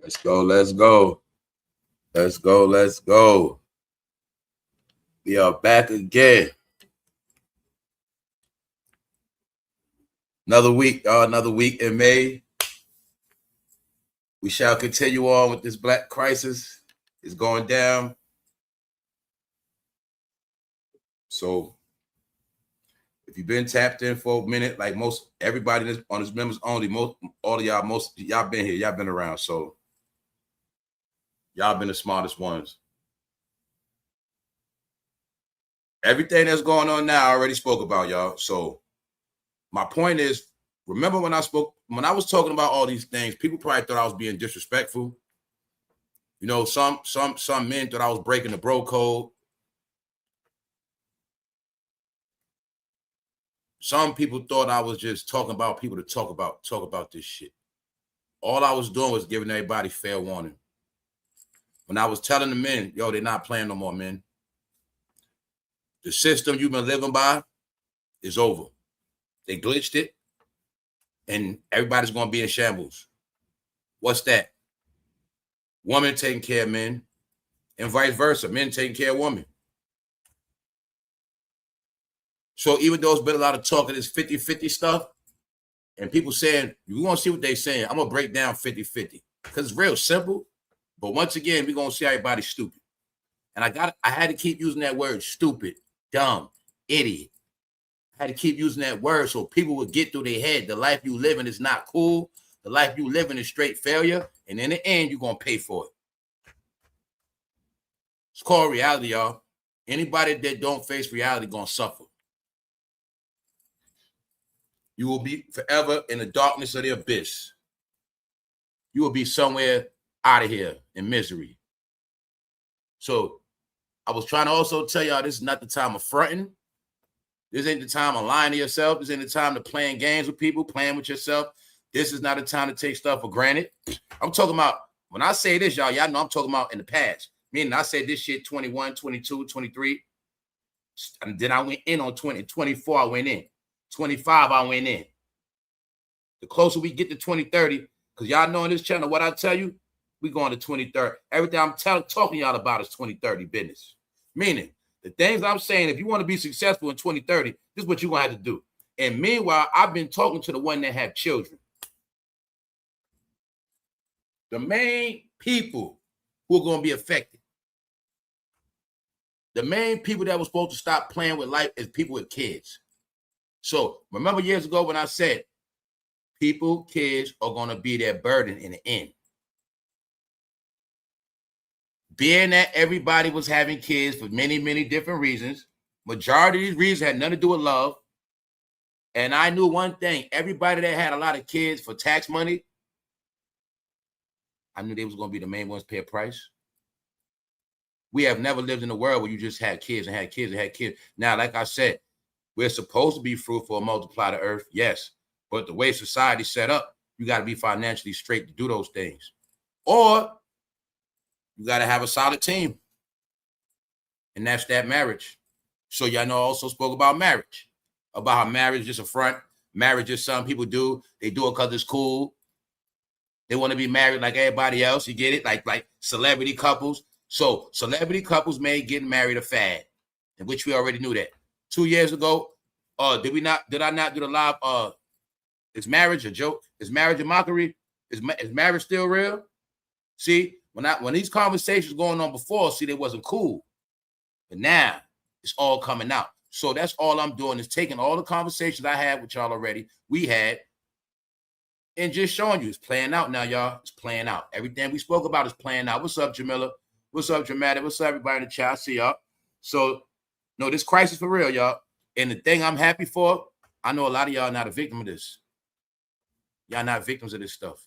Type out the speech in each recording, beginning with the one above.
Let's go. Let's go. Let's go. Let's go. We are back again. Another week, y'all. Another week in May. We shall continue on with this black crisis. It's going down. So if you've been tapped in for a minute, like most everybody on this members only, most of y'all been here, y'all been around. So y'all been the smartest ones. Everything that's going on now, I already spoke about, y'all. So my point is, remember when I was talking about all these things, people probably thought I was being disrespectful. You know, some men thought I was breaking the bro code. Some people thought I was just talking about people to talk about this shit. All I was doing was giving everybody fair warning. When I was telling the men, yo, they're not playing no more, men. The system you've been living by is over. They glitched it, and everybody's going to be in shambles. What's that? Women taking care of men, and vice versa. Men taking care of women. So even though it's been a lot of talk of this 50-50 stuff, and people saying, we're going to see what they're saying. I'm going to break down 50-50 because it's real simple. But once again, we're going to see everybody stupid. And I had to keep using that word stupid, dumb, idiot. I had to keep using that word so people would get through their head. The life you living is not cool. The life you living is straight failure. And in the end, you're going to pay for it. It's called reality, y'all. Anybody that don't face reality going to suffer. You will be forever in the darkness of the abyss. You will be somewhere out of here in misery. So I was trying to also tell y'all this is not the time of fronting. This ain't the time of lying to yourself. This ain't the time to playing games with people, playing with yourself. This is not the time to take stuff for granted. I'm talking about, when I say this, y'all know I'm talking about in the past. Meaning I said this shit 21, 22, 23. And then I went in on 20. 24, I went in. 25, I went in. The closer we get to 2030, because y'all know on this channel, what I tell you, we going to 2030. Everything I'm talking y'all about is 2030 business. Meaning, the things I'm saying, if you want to be successful in 2030, this is what you're going to have to do. And meanwhile, I've been talking to the one that have children. The main people who are going to be affected. The main people that were supposed to stop playing with life is people with kids. So remember years ago when I said, kids are going to be their burden in the end. Being that everybody was having kids for many, many different reasons, majority of these reasons had nothing to do with love. And I knew one thing, everybody that had a lot of kids for tax money, I knew they was going to be the main ones pay a price. We have never lived in a world where you just had kids and had kids and had kids. Now, like I said, we're supposed to be fruitful and multiply the earth, yes. But the way society's set up, you got to be financially straight to do those things. Or you got to have a solid team. And that's that marriage. So y'all know I also spoke about marriage. About how marriage is just a front. Marriage is something people do. They do it because it's cool. They want to be married like everybody else. You get it? Like celebrity couples. So celebrity couples made getting married a fad, in which we already knew that. 2 years ago, did I not do the live? Is marriage a joke? Is marriage a mockery? Is marriage still real? See, when these conversations going on before, see, they wasn't cool. But now it's all coming out. So that's all I'm doing is taking all the conversations I had with y'all already, we had, and just showing you it's playing out now, y'all. It's playing out. Everything we spoke about is playing out. What's up, Jamila? What's up, Dramatic? What's up, everybody in the chat? I see y'all. So, no, this crisis for real, y'all. And the thing I'm happy for, I know a lot of y'all are not a victim of this. Y'all not victims of this stuff.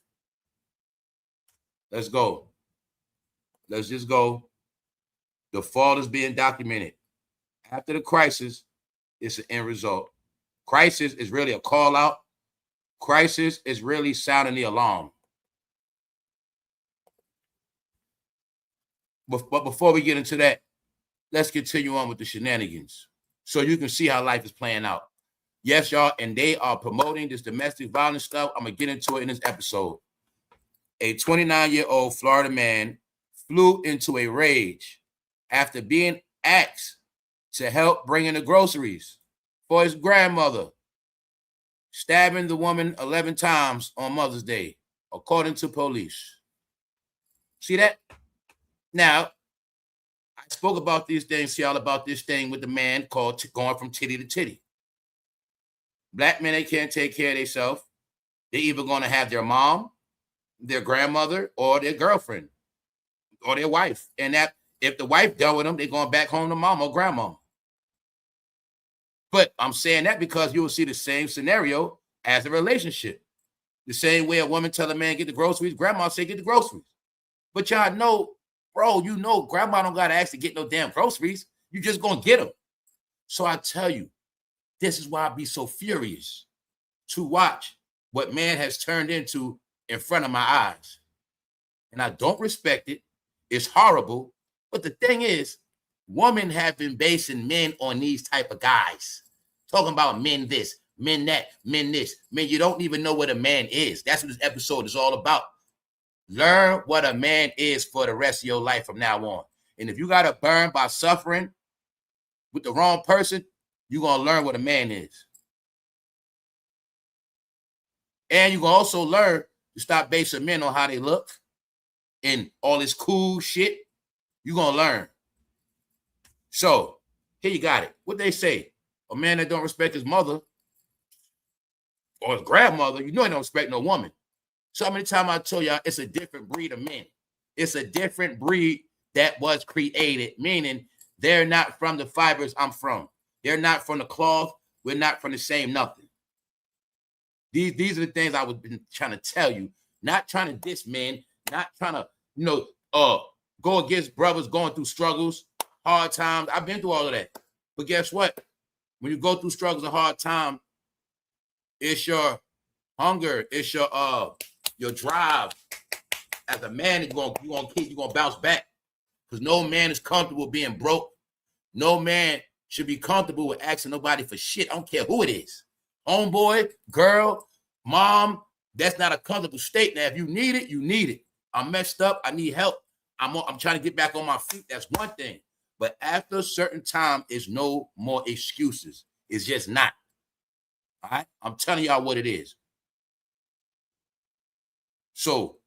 Let's go. Let's just go. The fall is being documented. After the crisis, it's an end result. Crisis is really a call out. Crisis is really sounding the alarm. But before we get into that, let's continue on with the shenanigans so you can see how life is playing out. Yes, y'all, and they are promoting this domestic violence stuff. I'm going to get into it in this episode. A 29-year-old Florida man flew into a rage after being asked to help bring in the groceries for his grandmother, stabbing the woman 11 times on Mother's Day, according to police. See that? Now, I spoke about these things, y'all, about this thing with the man called going from titty to titty. Black men, they can't take care of themselves. They're either going to have their mom, their grandmother, or their girlfriend, or their wife. And that if the wife dealt with them, they're going back home to mom or grandma. But I'm saying that because you will see the same scenario as a relationship. The same way a woman tell a man get the groceries, grandma say get the groceries. But y'all know, bro, you know grandma don't got to actually get no damn groceries. You just going to get them. So I tell you, this is why I be so furious to watch what man has turned into in front of my eyes. And I don't respect it. It's horrible. But the thing is, women have been basing men on these type of guys. Talking about men this, men that, men this. Men, you don't even know what a man is. That's what this episode is all about. Learn what a man is for the rest of your life from now on. And if you got to burn by suffering with the wrong person, you're going to learn what a man is. And you're going to also learn to stop basing men on how they look and all this cool shit. You're going to learn. So, here you got it. What they say, a man that don't respect his mother or his grandmother, you know he don't respect no woman. So many times I told y'all it's a different breed of men. It's a different breed that was created, meaning they're not from the fibers I'm from. They're not from the cloth. We're not from the same nothing. These are the things I was been trying to tell you. Not trying to diss men, not trying to, go against brothers going through struggles, hard times. I've been through all of that. But guess what? When you go through struggles and hard times, it's your hunger, it's your drive. As a man, you're gonna bounce back. Because no man is comfortable being broke. No man should be comfortable with asking nobody for shit. I don't care who it is. Homeboy, girl, mom, that's not a comfortable state. Now, if you need it, you need it. I'm messed up. I need help. I'm trying to get back on my feet. That's one thing. But after a certain time, it's no more excuses. It's just not. All right? I'm telling y'all what it is. So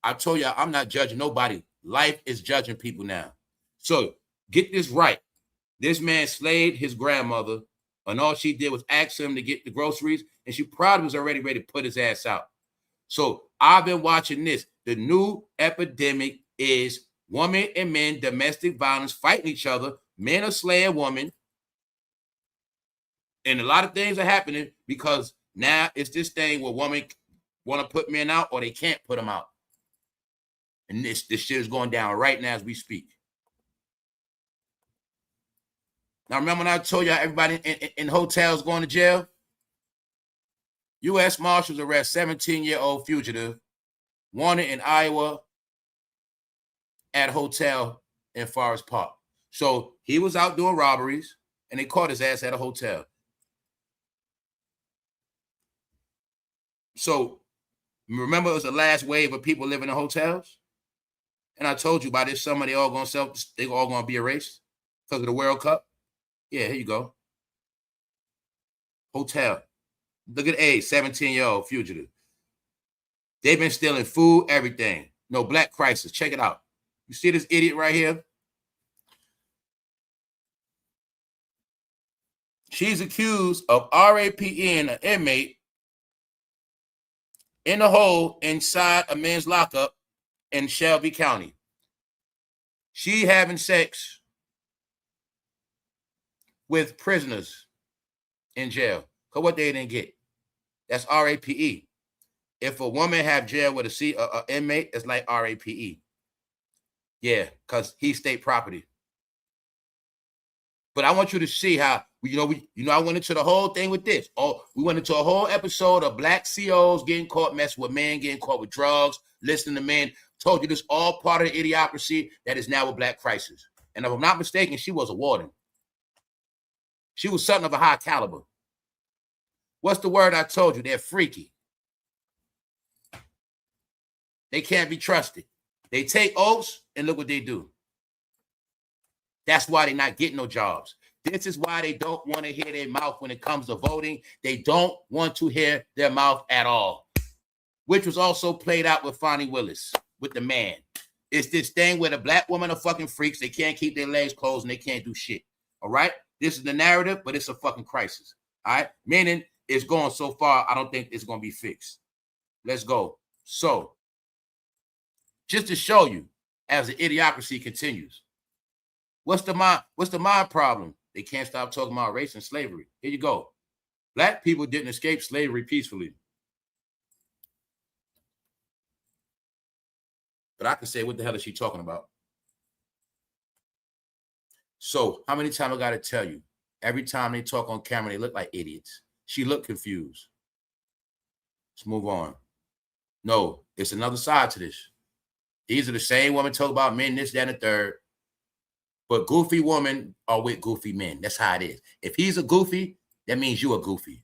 I told y'all I'm not judging nobody. Life is judging people now. So get this right. This man slayed his grandmother, and all she did was ask him to get the groceries, and she probably was already ready to put his ass out. So I've been watching this. The new epidemic is women and men, domestic violence, fighting each other. Men are slaying women. And a lot of things are happening because now it's this thing where women want to put men out or they can't put them out. And this shit is going down right now as we speak. Now, remember when I told y'all everybody in hotels going to jail? U.S. Marshals arrest 17-year-old fugitive wanted in Iowa at a hotel in Forest Park. So he was out doing robberies, and they caught his ass at a hotel. So remember, it was the last wave of people living in hotels? And I told you by this summer, they all going to be erased because of the World Cup. Yeah, here you go. Hotel. Look at age, 17-year-old fugitive. They've been stealing food, everything. No, black crisis. Check it out. You see this idiot right here? She's accused of RAPing an inmate in a hole inside a men's lockup in Shelby County. She having sex with prisoners in jail. Because what they didn't get. That's RAPE. If a woman have jail with a inmate, it's like RAPE. Yeah, because he's state property. But I want you to see how, I went into the whole thing with this. We went into a whole episode of black COs getting caught messing with men, getting caught with drugs, listening to men. Told you this all part of the idiocracy that is now a black crisis. And if I'm not mistaken, she was a warden. She was something of a high caliber. What's the word I told you? They're freaky. They can't be trusted. They take oaths and look what they do. That's why they're not getting no jobs. This is why they don't want to hear their mouth when it comes to voting. They don't want to hear their mouth at all, which was also played out with Fonnie Willis, with the man. It's this thing where the black women are fucking freaks. They can't keep their legs closed and they can't do shit. All right? This is the narrative, but it's a fucking crisis. All right? Meaning it's going so far, I don't think it's going to be fixed. Let's go. So, just to show you, as the idiocracy continues, what's the mind problem? They can't stop talking about race and slavery. Here you go. Black people didn't escape slavery peacefully. But I can say, what the hell is she talking about? So, how many times I got to tell you? Every time they talk on camera, they look like idiots. She looked confused. Let's move on. No, it's another side to this. These are the same women talk about men, this, that, and the third. But goofy women are with goofy men. That's how it is. If he's a goofy, that means you a goofy.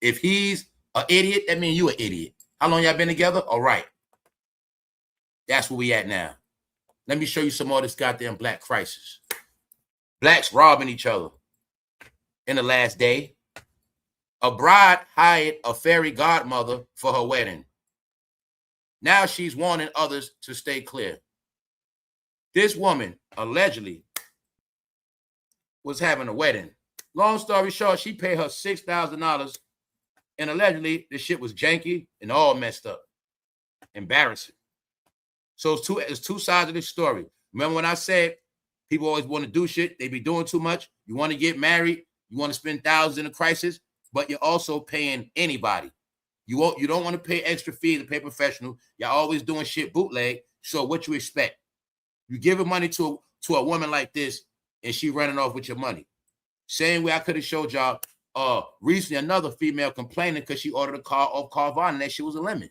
If he's an idiot, that means you an idiot. How long y'all been together? All right. That's where we at now. Let me show you some more of this goddamn black crisis. Blacks robbing each other. In the last day, a bride hired a fairy godmother for her wedding. Now she's warning others to stay clear. This woman allegedly was having a wedding. Long story short, she paid her $6,000, and allegedly the shit was janky and all messed up. Embarrassing. So it's two sides of this story. Remember when I said people always want to do shit, they be doing too much. You want to get married, you want to spend thousands in a crisis, but you're also paying anybody. You don't want to pay extra fee to pay professional. You're always doing shit bootleg. So what you expect? You giving money to a woman like this, and she running off with your money. Same way I could have showed y'all recently another female complaining because she ordered a car off Carvana and that shit was a lemon.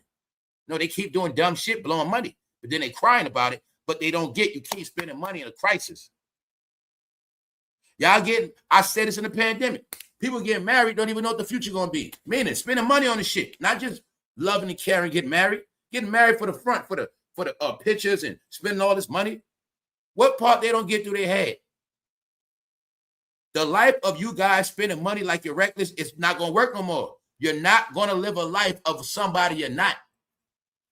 No, they keep doing dumb shit, blowing money, but then they crying about it, but they don't get you keep spending money in a crisis. Y'all getting, I said this in the pandemic. People getting married don't even know what the future gonna be. Meaning spending money on the shit, not just loving and caring, getting married for the front, for the pictures and spending all this money. What part they don't get through their head? The life of you guys spending money like you're reckless is not gonna work no more. You're not gonna live a life of somebody you're not.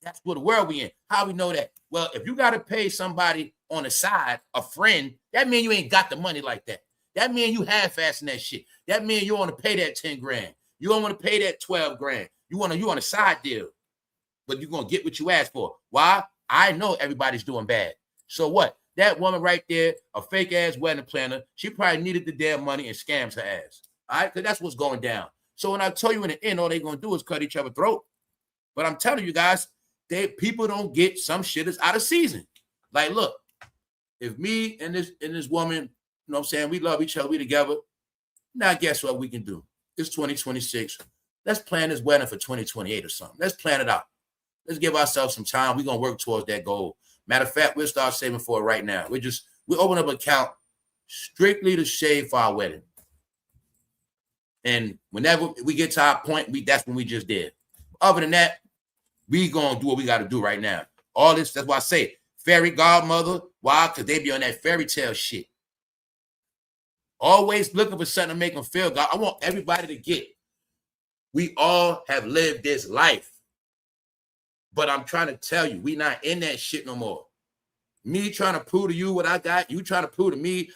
That's what the world we in. How we know that? Well, if you gotta pay somebody on the side, a friend, that means you ain't got the money like that. That means you half-assing that shit. That means you want to pay that 10 grand. You don't want to pay that 12 grand. You want a side deal, but you're going to get what you asked for. Why? I know everybody's doing bad. So what? That woman right there, a fake-ass wedding planner, she probably needed the damn money and scams her ass. All right? Because that's what's going down. So when I tell you in the end, all they're going to do is cut each other's throat. But I'm telling you guys, people don't get some shit is out of season. Like, look, if me and this woman, you know what I'm saying, we love each other, we together, now guess what we can do? It's 2026. Let's plan this wedding for 2028 or something. Let's plan it out. Let's give ourselves some time. We're going to work towards that goal. Matter of fact, we'll start saving for it right now. We open up an account strictly to save for our wedding. And whenever we get to our point, that's when we just did. Other than that, we going to do what we got to do right now. All this, that's why I say fairy godmother. Why? Because they be on that fairy tale shit. Always looking for something to make them feel good. I want everybody to get. We all have lived this life. But I'm trying to tell you, we not in that shit no more. Me trying to prove to you what I got. You trying to prove to me.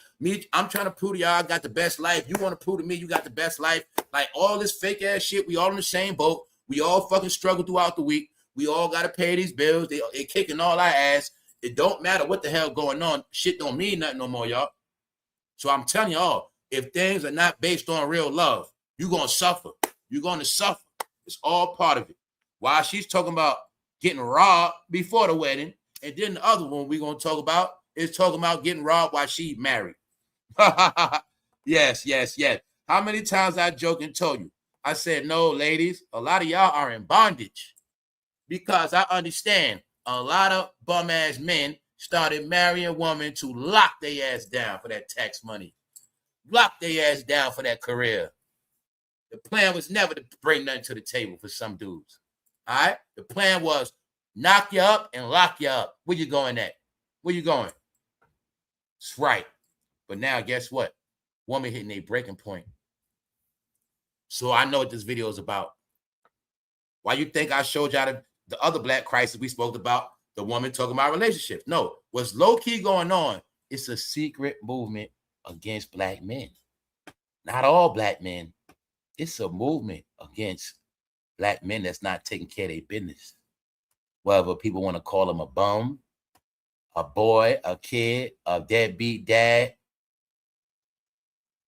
I'm trying to prove to y'all I got the best life. You want to prove to me you got the best life. Like all this fake ass shit. We all in the same boat. We all fucking struggle throughout the week. We all got to pay these bills. They kicking all our ass. It don't matter what the hell going on. Shit don't mean nothing no more, y'all. So I'm telling y'all, if things are not based on real love, you're going to suffer. You're going to suffer. It's all part of it. While she's talking about getting robbed before the wedding, and then the other one we're going to talk about is talking about getting robbed while she married. Yes. How many times I joked and told you? I said, no, ladies, a lot of y'all are in bondage because I understand a lot of bum-ass men started marrying women to lock their ass down for that tax money. Lock their ass down for that career. The plan was never to bring nothing to the table for some dudes. All right? The plan was knock you up and lock you up. Where you going at? Where you going? That's right. But now, guess what? Woman hitting a breaking point. So I know what this video is about. Why you think I showed y'all the other black crisis we spoke about, the woman talking about relationships? No, what's low-key going on, it's a secret movement against black men. Not all black men. It's a movement against black men that's not taking care of their business. Whether people want to call them a bum, a boy, a kid, a deadbeat dad.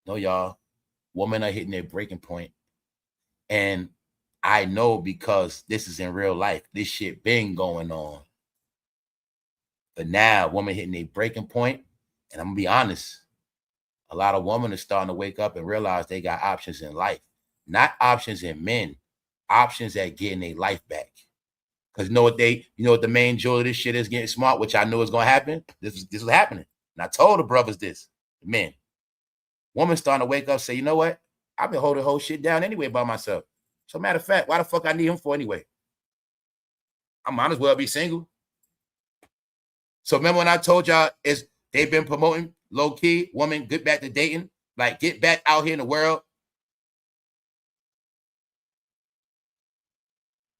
No, y'all. Women are hitting their breaking point. And I know because this is in real life. This shit been going on. But now, women hitting their breaking point, and I'm going to be honest, a lot of women are starting to wake up and realize they got options in life. Not options in men, options at getting their life back. Because you know what the main joy of this shit is, getting smart, which I know is going to happen? This is happening. And I told the brothers this, the men. Women starting to wake up and say, you know what? I've been holding the whole shit down anyway by myself. So matter of fact, why the fuck I need him for anyway? I might as well be single. So remember when I told y'all they've been promoting low-key, woman, get back to dating, like get back out here in the world.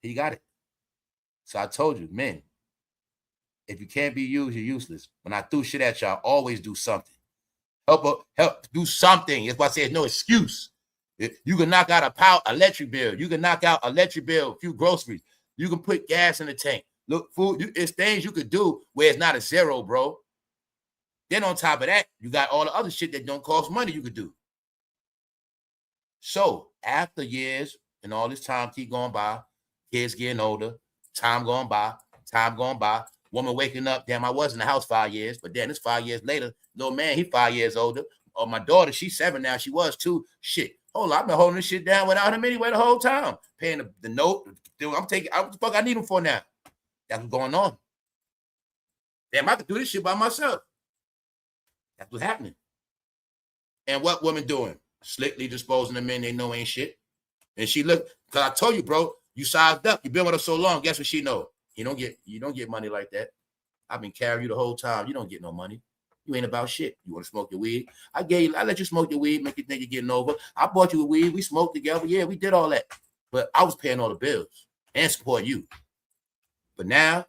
He got it. So I told you, men, if you can't be used, you're useless. When I threw shit at y'all, always do something. Help do something. That's why I say there's no excuse. You can knock out electric bill. You can knock out electric bill, a few groceries. You can put gas in the tank. Look, food, it's things you could do where it's not a zero, bro. Then on top of that, you got all the other shit that don't cost money you could do. So after years and all this time keep going by, kids getting older, time going by, woman waking up, damn, I was in the house 5 years, but then it's 5 years later, little man, he 5 years older. Or my daughter, she's 7 now, she was 2. Shit. Hold on, I've been holding this shit down without him anyway the whole time. Paying the note. What the fuck I need him for now? That's what's going on. Damn, I could do this shit by myself. That's what's happening. And what women doing? Slickly disposing of men they know ain't shit. And she look, because I told you, bro, you sized up. You've been with her so long. Guess what she know? You don't get money like that. I've been carrying you the whole time. You don't get no money. You ain't about shit. You want to smoke your weed? I let you smoke your weed, make you think you're getting over. I bought you a weed. We smoked together. Yeah, we did all that. But I was paying all the bills and support you. But now,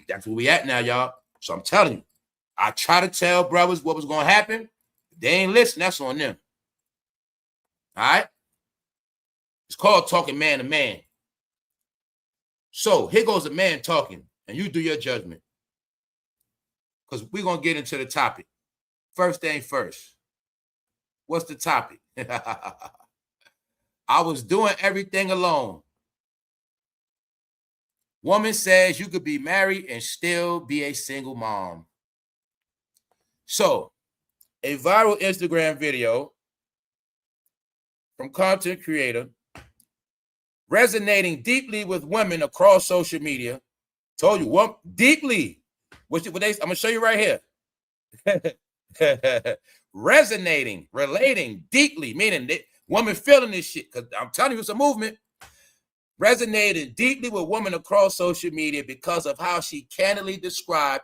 that's where we at now, y'all. So I'm telling you, I try to tell brothers what was going to happen. If they ain't listen, that's on them. All right? It's called talking man to man. So here goes a man talking, and you do your judgment. Because we're going to get into the topic. First thing first. What's the topic? I was doing everything alone. Woman says you could be married and still be a single mom. So, a viral Instagram video from content creator resonating deeply with women across social media. Told you what deeply. I'm gonna show you right here. Resonating, relating deeply, meaning that woman feeling this shit. Because I'm telling you, it's a movement. Resonated deeply with women across social media because of how she candidly described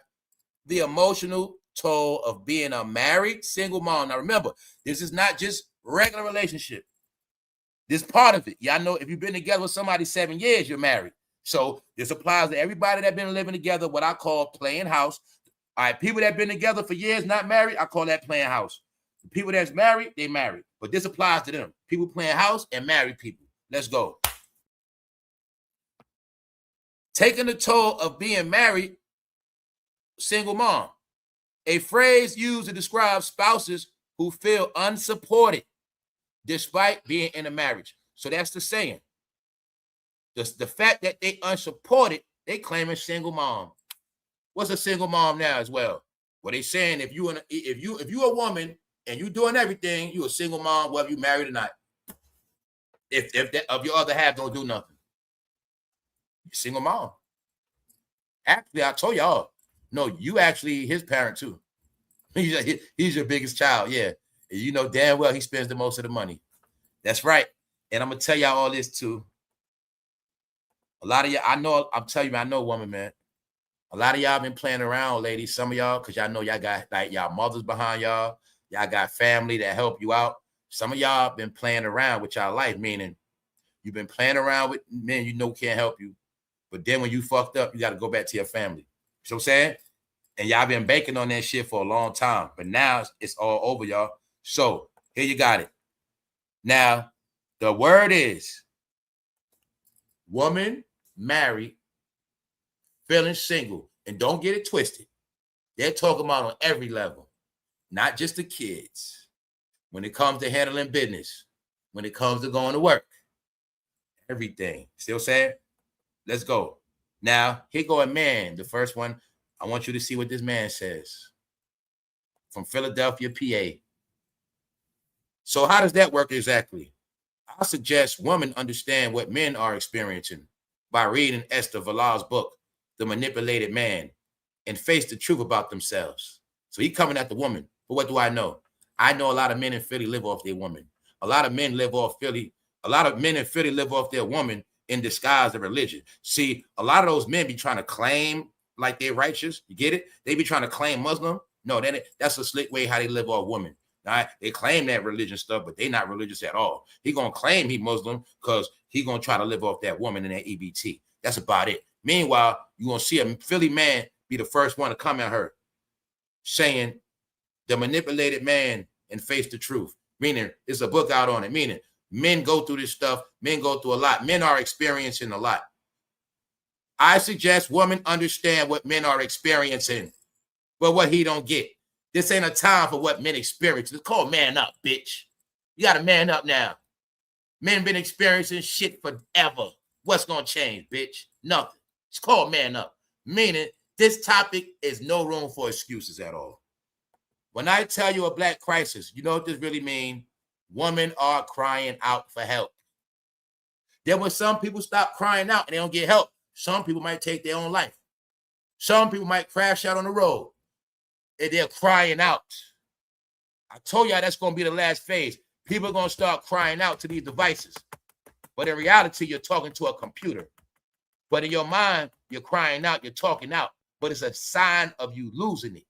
the emotional toll of being a married single mom. Now remember, this is not just regular relationship. This part of it. Y'all know if you've been together with somebody 7 years, you're married. So this applies to everybody that's been living together, what I call playing house. All right, people that have been together for years, not married, I call that playing house. The people that's married, they married. But this applies to them. People playing house and married people. Let's go. Taking the toll of being married, single mom. A phrase used to describe spouses who feel unsupported despite being in a marriage. So that's the saying. The fact that they unsupported, they claim a single mom. What's a single mom now as well? Well, they saying if you a woman and you doing everything, you a single mom, whether you married or not. If that of your other half don't do nothing, you're single mom. Actually, I told y'all, no, you actually his parent too. He's your biggest child, yeah. And you know damn well he spends the most of the money. That's right. And I'm gonna tell y'all all this too. A lot of y'all, I know, I'm telling you, man, I know woman, man. A lot of y'all been playing around, ladies. Some of y'all, because y'all know y'all got like y'all mothers behind y'all. Y'all got family that help you out. Some of y'all been playing around with y'all life, meaning you've been playing around with men you know can't help you. But then when you fucked up, you got to go back to your family. You know what I'm saying? And y'all been banking on that shit for a long time. But now it's all over, y'all. So here you got it. Now, the word is woman married, feeling single. And don't get it twisted. They're talking about on every level, not just the kids. When it comes to handling business, when it comes to going to work, everything. Still saying? Let's go. Now, here go a man. The first one, I want you to see what this man says. From Philadelphia, PA. So how does that work exactly? I suggest women understand what men are experiencing by reading Esther Villal's book, The Manipulated Man, and face the truth about themselves. So he coming at the woman. But what do I know? I know a lot of men in Philly live off their woman. A lot of men live off Philly. A lot of men in Philly live off their woman in disguise of religion. See, a lot of those men be trying to claim like they're righteous. You get it? They be trying to claim Muslim. No, that's a slick way how they live off women. All right? They claim that religion stuff, but they not religious at all. He gonna claim he Muslim because he gonna try to live off that woman in that EBT. That's about it. Meanwhile, you gonna see a Philly man be the first one to come at her saying the manipulated man and face the truth. Meaning, there's a book out on it. Meaning, men go through this stuff. Men go through a lot. Men are experiencing a lot. I suggest women understand what men are experiencing, but what he don't get. This ain't a time for what men experience. It's called man up, bitch. You got to man up now. Men been experiencing shit forever. What's going to change, bitch? Nothing. It's called man up. Meaning, this topic is no room for excuses at all. When I tell you a black crisis, you know what this really means? Women are crying out for help. Then when some people stop crying out and they don't get help, some people might take their own life. Some people might crash out on the road and they're crying out. I told y'all that's going to be the last phase. People are going to start crying out to these devices. But in reality, you're talking to a computer. But in your mind, you're crying out, you're talking out. But it's a sign of you losing it.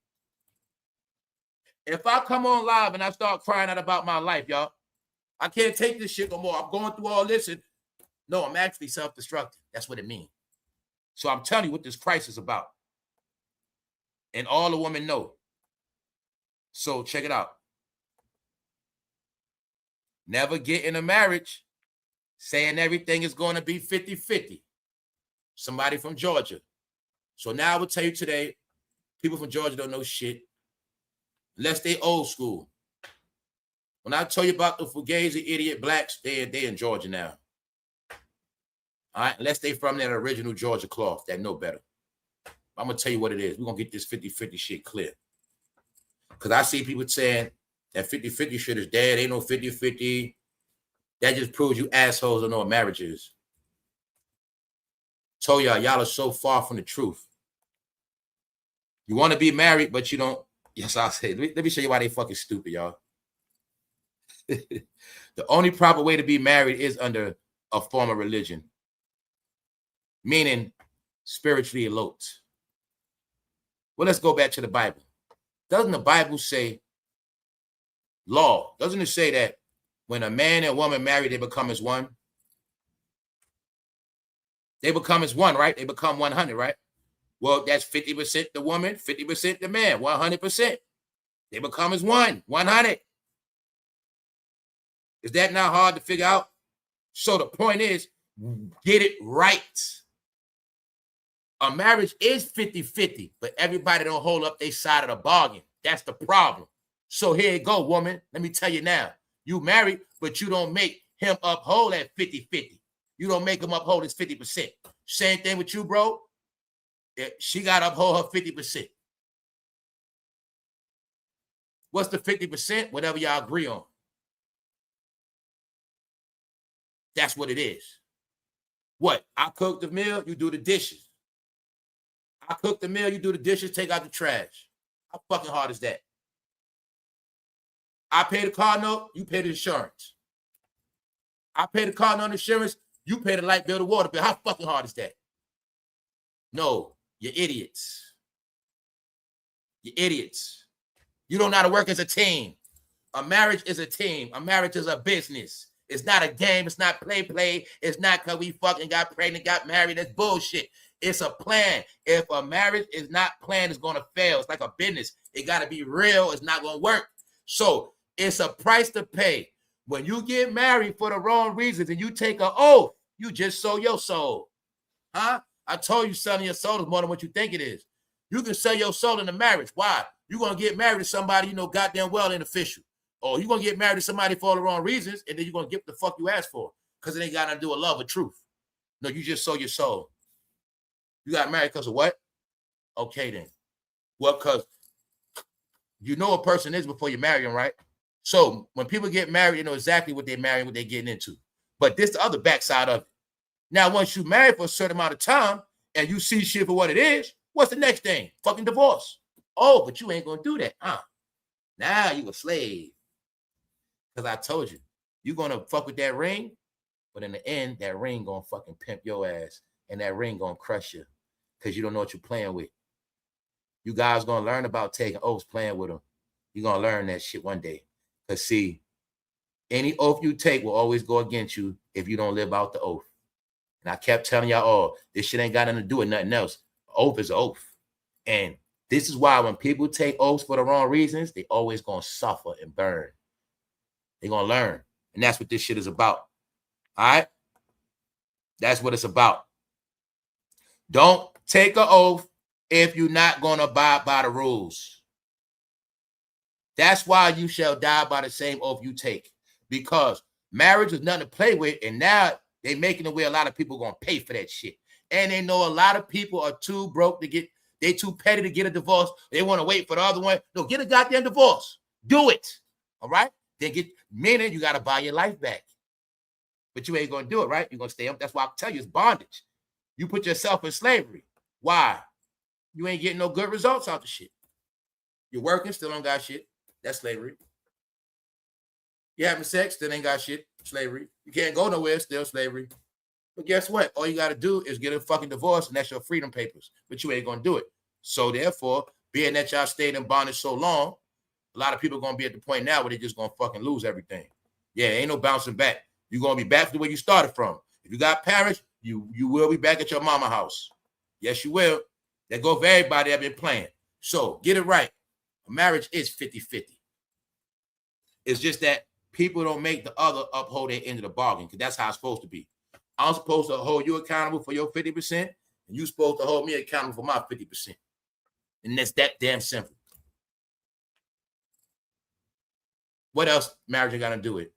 If I come on live and I start crying out about my life, y'all, I can't take this shit no more. I'm going through all this. And no, I'm actually self-destructing. That's what it means. So I'm telling you what this crisis is about. And all the women know. So check it out. Never get in a marriage saying everything is going to be 50-50. Somebody from Georgia. So now I will tell you today, people from Georgia don't know shit. Unless they old school. When I tell you about the fugazi idiot blacks, they in Georgia now. All right, unless they from that original Georgia cloth that know better. I'm going to tell you what it is. We're going to get this 50-50 shit clear. Because I see people saying that 50-50 shit is dead. Ain't no 50-50. That just proves you assholes don't know what marriage is. Told y'all are so far from the truth. You want to be married, but you don't. Yes, I'll say. Let me show you why they fucking stupid, y'all. The only proper way to be married is under a form of religion. Meaning spiritually eloped. Well, let's go back to the Bible. Doesn't the Bible say law? Doesn't it say that when a man and woman marry, they become as one? They become as one, right? They become 100, right? Well, that's 50% the woman, 50% the man, 100%. They become as one, 100. Is that not hard to figure out? So the point is, get it right. A marriage is 50-50, but everybody don't hold up their side of the bargain. That's the problem. So here you go, woman. Let me tell you now. You married, but you don't make him uphold that 50-50. You don't make him uphold his 50%. Same thing with you, bro. She got to uphold her 50%. What's the 50%? Whatever y'all agree on. That's what it is. What? I cook the meal, you do the dishes. I cook the meal, you do the dishes, take out the trash. How fucking hard is that? I pay the car note, you pay the insurance. I pay the car note insurance, You pay the light bill, the water bill. How fucking hard is that? No, you're idiots. You're idiots. You don't know how to work as a team. A marriage is a team. A marriage is a business. It's not a game. It's not play. It's not because we fucking got pregnant, got married. That's bullshit. It's a plan. If a marriage is not planned, it's going to fail. It's like a business. It got to be real. It's not going to work. So it's a price to pay. When you get married for the wrong reasons and you take an oath, you just sold your soul. Huh? I told you selling your soul is more than what you think it is. You can sell your soul in a marriage. Why? You're going to get married to somebody you know goddamn well ain't official. Or you're going to get married to somebody for all the wrong reasons, and then you're going to get the fuck you asked for because it ain't got nothing to do with love or truth. No, you just sold your soul. You got married because of what? Okay, then. Well, because you know a person is before you marry them, right? So when people get married, you know exactly what they're marrying, what they're getting into. But this the other backside of it. Now, once you marry for a certain amount of time and you see shit for what it is, what's the next thing? Fucking divorce. Oh, but you ain't going to do that. Now you a slave. Because I told you, you're going to fuck with that ring, but in the end, that ring going to fucking pimp your ass, and that ring going to crush you because you don't know what you're playing with. You guys going to learn about taking oaths, playing with them. You're going to learn that shit one day. Because, see, any oath you take will always go against you if you don't live out the oath. And I kept telling y'all, oh, this shit ain't got nothing to do with nothing else. Oath is an oath. And this is why when people take oaths for the wrong reasons, they always going to suffer and burn. They're going to learn. And that's what this shit is about. All right? That's what it's about. Don't take an oath if you're not going to abide by the rules. That's why you shall die by the same oath you take. Because marriage is nothing to play with, and now they're making it where a lot of people are going to pay for that shit. And they know a lot of people are too broke to get, they too petty to get a divorce. They want to wait for the other one. No, get a goddamn divorce. Do it. All right? Then get, meaning you got to buy your life back. But you ain't going to do it, right? You're going to stay up. That's why I tell you it's bondage. You put yourself in slavery. Why? You ain't getting no good results out the shit. You're working, still don't got shit. That's slavery. You having sex, still ain't got shit. Slavery. You can't go nowhere, still slavery. But guess what? All you got to do is get a fucking divorce, and that's your freedom papers. But you ain't going to do it. So therefore, being that y'all stayed in bondage so long, a lot of people are going to be at the point now where they're just going to fucking lose everything. Yeah, ain't no bouncing back. You're going to be back to where you started from. If you got parents, you will be back at your mama house. Yes, you will. That go for everybody that been playing. So get it right. A marriage is 50-50. It's just that people don't make the other uphold their end of the bargain, because that's how it's supposed to be. I'm supposed to hold you accountable for your 50%, and you're supposed to hold me accountable for my 50%. And that's that damn simple. What else marriage ain't got to do with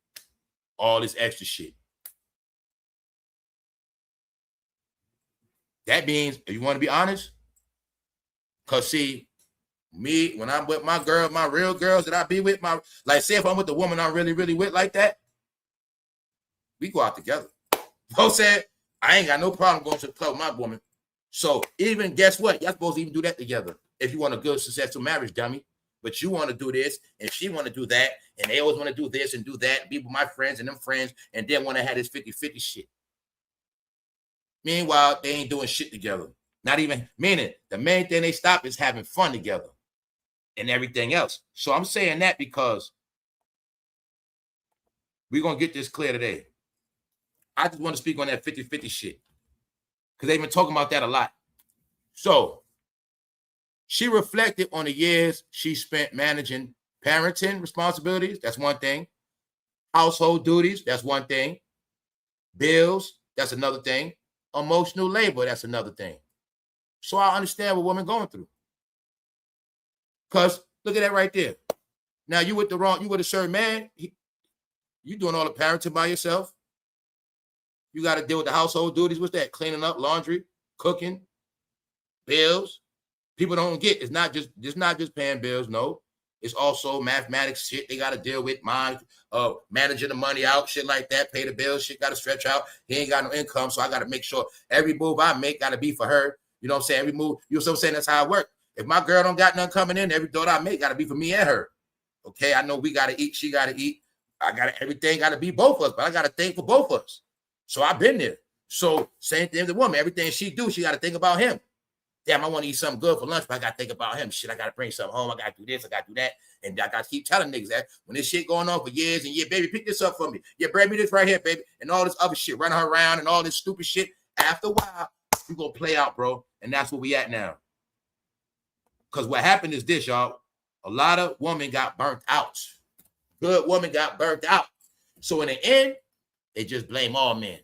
all this extra shit? That means, if you want to be honest, because see, me, when I'm with my girl, my real girls that I be with, my, like, say if I'm with the woman I'm really, really with like that, we go out together. You know what I'm saying? I ain't got no problem going to the club with my woman. So even, guess what? Y'all supposed to even do that together if you want a good, successful marriage, dummy. But you want to do this, and she want to do that, and they always want to do this and do that, and be with my friends and them friends, and then want to have this 50-50 shit. Meanwhile, they ain't doing shit together. Not even, meaning the main thing they stop is having fun together and everything else. So I'm saying that because we're going to get this clear today. I just want to speak on that 50-50 shit because they've been talking about that a lot. So she reflected on the years she spent managing parenting responsibilities. That's one thing. Household duties. That's one thing. Bills. That's another thing. Emotional labor. That's another thing. So I understand what women going through. Because look at that right there. Now you with a certain man, you doing all the parenting by yourself. You got to deal with the household duties. What's that? Cleaning up, laundry, cooking, bills. People don't get, it's not just paying bills. No, it's also mathematics shit they got to deal with, managing the money out, shit like that, pay the bills, shit got to stretch out. He ain't got no income, so I got to make sure every move I make got to be for her. You know what I'm saying? Every move, you know what I'm saying? That's how it works. If my girl don't got nothing coming in, every thought I make got to be for me and her. Okay, I know we got to eat, she got to eat. Everything got to be both of us, but I got to think for both of us. So I've been there. So same thing with the woman. Everything she do, she got to think about him. Damn, I want to eat something good for lunch, but I got to think about him. Shit, I got to bring something home. I got to do this. I got to do that. And I got to keep telling niggas that when this shit going on for years and years, baby, pick this up for me. Yeah, bring me this right here, baby. And all this other shit, running her around and all this stupid shit. After a while, you going to play out, bro. And that's where we at now. Because what happened is this, y'all. A lot of women got burnt out. Good woman got burnt out. So in the end, they just blame all men.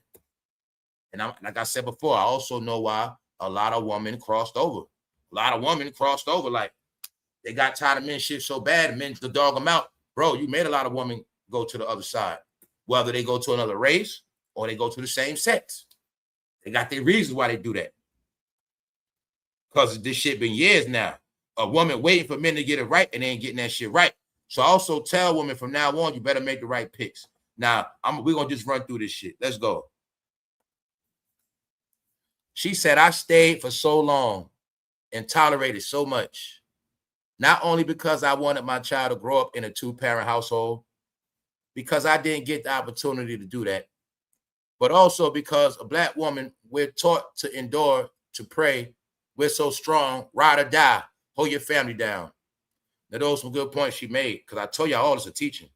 And like I said before, I also know why a lot of women crossed over. A lot of women crossed over. Like, they got tired of men shit so bad, and men to dog them out. Bro, you made a lot of women go to the other side. Whether they go to another race or they go to the same sex. They got their reasons why they do that. Because this shit been years now. A woman waiting for men to get it right and they ain't getting that shit right. So I also tell women from now on, you better make the right picks. Now, we're going to just run through this shit. Let's go. She said, I stayed for so long and tolerated so much. Not only because I wanted my child to grow up in a two-parent household, because I didn't get the opportunity to do that, but also because a black woman, we're taught to endure, to pray. We're so strong, ride or die, hold your family down. Now, those are some good points she made, because I tell y'all all it's a teaching.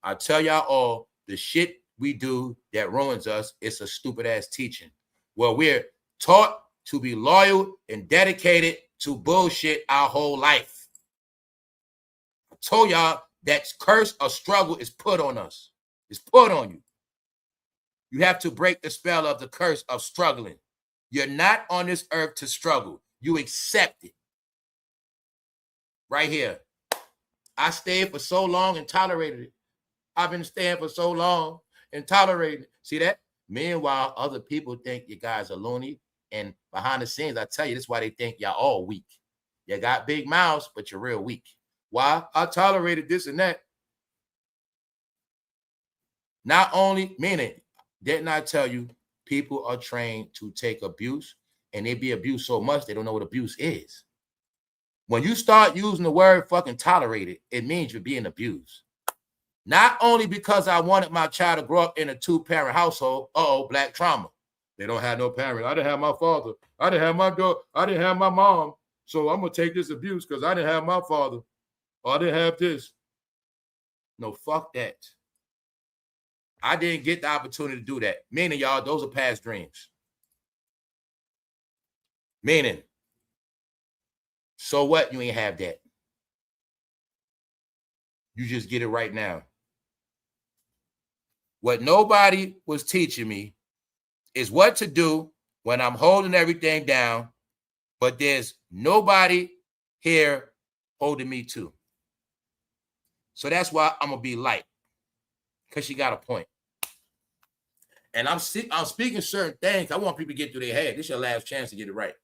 I tell y'all all the shit we do that ruins us, it's a stupid-ass teaching. Well, we're taught to be loyal and dedicated to bullshit our whole life. I told y'all that curse of struggle is put on us. It's put on you. You have to break the spell of the curse of struggling. You're not on this earth to struggle. You accept it. Right here. I stayed for so long and tolerated it. I've been staying for so long and tolerating it. See that? Meanwhile, other people think you guys are loony. And behind the scenes, I tell you, this is why they think y'all all weak. You got big mouths, but you're real weak. Why? I tolerated this and that. Not only, meaning, didn't I tell you, people are trained to take abuse, and they be abused so much, they don't know what abuse is. When you start using the word fucking tolerated, it means you're being abused. Not only because I wanted my child to grow up in a two-parent household, black trauma. They don't have no parent. I didn't have my father. I didn't have my daughter. I didn't have my mom. So I'm going to take this abuse because I didn't have my father. Or I didn't have this. No, fuck that. I didn't get the opportunity to do that. Meaning, y'all, those are past dreams. Meaning, so what? You ain't have that. You just get it right now. What nobody was teaching me is what to do when I'm holding everything down, but there's nobody here holding me too. So that's why I'm going to be light, because she got a point. And I'm speaking certain things. I want people to get through their head. This is your last chance to get it right.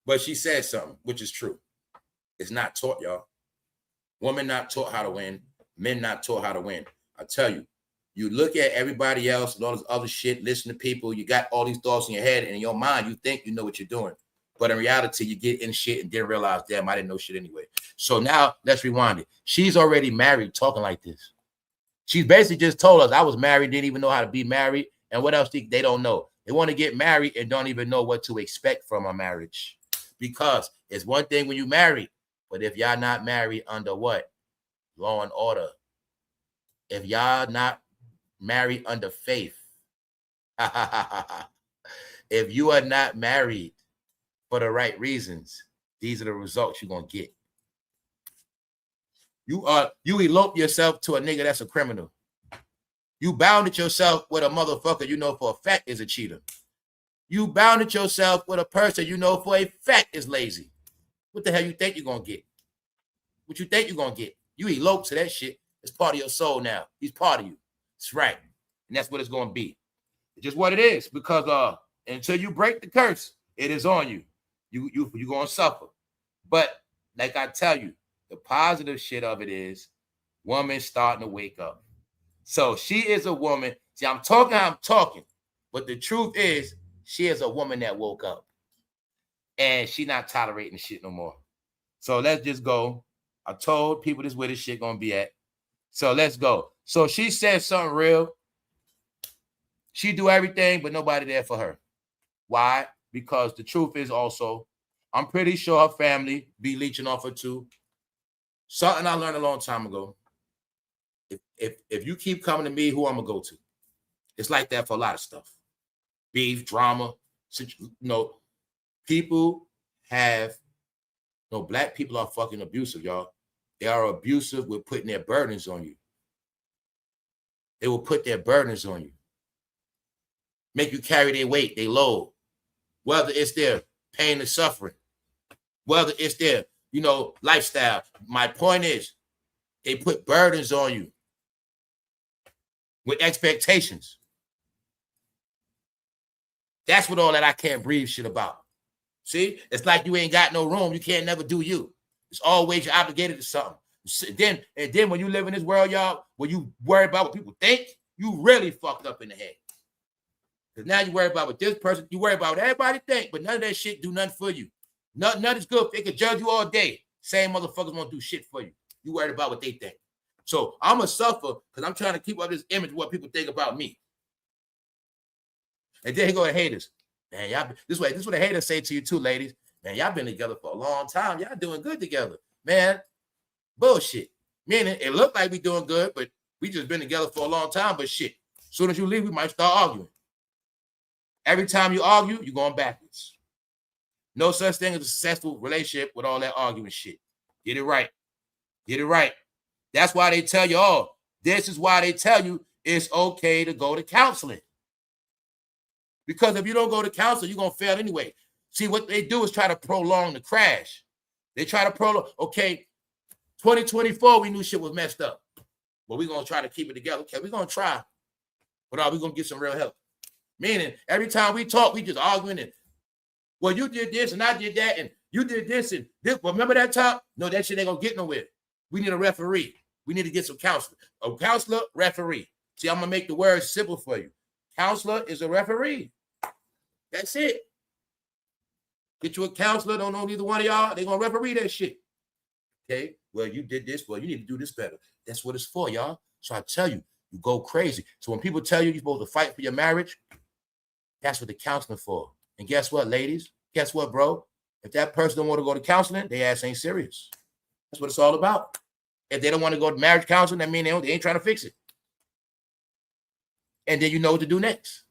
But she said something, which is true. It's not taught, y'all. Women not taught how to win. Men not taught how to win. I tell you, you look at everybody else and all this other shit, listen to people, you got all these thoughts in your head and in your mind, you think you know what you're doing. But in reality, you get in shit and didn't realize, damn, I didn't know shit anyway. So now let's rewind it. She's already married talking like this. She's basically just told us I was married, didn't even know how to be married. And what else they don't know? They want to get married and don't even know what to expect from a marriage. Because it's one thing when you marry, but if y'all not married under what? Law and order. If y'all not married under faith, if you are not married for the right reasons, these are the results you're gonna get. You elope yourself to a nigga that's a criminal. You bounded yourself with a motherfucker you know for a fact is a cheater. You bounded yourself with a person you know for a fact is lazy. What the hell you think you're gonna get? What you think you're gonna get? You elope to that shit. It's part of your soul now. He's part of you. It's right. And that's what it's gonna be. It's just what it is. Because until you break the curse, it is on you. You're gonna suffer. But like I tell you, the positive shit of it is woman starting to wake up. So she is a woman. See, I'm talking. But the truth is, she is a woman that woke up. And she not tolerating shit no more. So let's just go. I told people this is where this shit gonna be at. So let's go. So she said something real. She do everything, but nobody there for her. Why? Because the truth is also, I'm pretty sure her family be leeching off her too. Something I learned a long time ago. If you keep coming to me, who I'm gonna go to? It's like that for a lot of stuff. Beef, drama, people have, black people are fucking abusive, y'all. They are abusive with putting their burdens on you. They will put their burdens on you. Make you carry their weight, their load. Whether it's their pain and suffering, whether it's their, lifestyle. My point is, they put burdens on you with expectations. That's what all that I can't breathe shit about. See, it's like you ain't got no room. You can't never do you. It's always you're obligated to something. And then when you live in this world, y'all, when you worry about what people think, you really fucked up in the head. Because now you worry about what this person, you worry about what everybody think, but none of that shit do nothing for you. Nothing's good. They could judge you all day. Same motherfuckers won't do shit for you. You worried about what they think. So I'm a suffer because I'm trying to keep up this image of what people think about me. And then he go to haters. Man, y'all, this what the haters say to you too, ladies. Man, y'all been together for a long time. Y'all doing good together. Man, bullshit. Meaning it looked like we doing good, but we just been together for a long time. But shit, as soon as you leave, we might start arguing. Every time you argue, you're going backwards. No such thing as a successful relationship with all that arguing shit. Get it right. Get it right. That's why they tell you, this is why they tell you it's okay to go to counseling. Because if you don't go to counseling, you're going to fail anyway. See, what they do is try to prolong the crash. They try to prolong, 2024, we knew shit was messed up. But we're going to try to keep it together. Okay, we're going to try. But we're going to get some real help. Meaning, every time we talk, we just arguing and, well, you did this and I did that and you did this and this. Remember that time? No, that shit ain't going to get nowhere. We need a referee. We need to get some counselor. A counselor, referee. See, I'm going to make the words simple for you. Counselor is a referee. That's it. Get you a counselor. Don't know neither one of y'all. They're going to referee that shit. Okay? Well, you did this. Well, you need to do this better. That's what it's for, y'all. So I tell you, you go crazy. So when people tell you you're supposed to fight for your marriage, that's what the counseling for. And guess what, ladies? Guess what, bro? If that person don't want to go to counseling, their ass ain't serious. That's what it's all about. If they don't want to go to marriage counseling, that means they ain't trying to fix it. And then you know what to do next.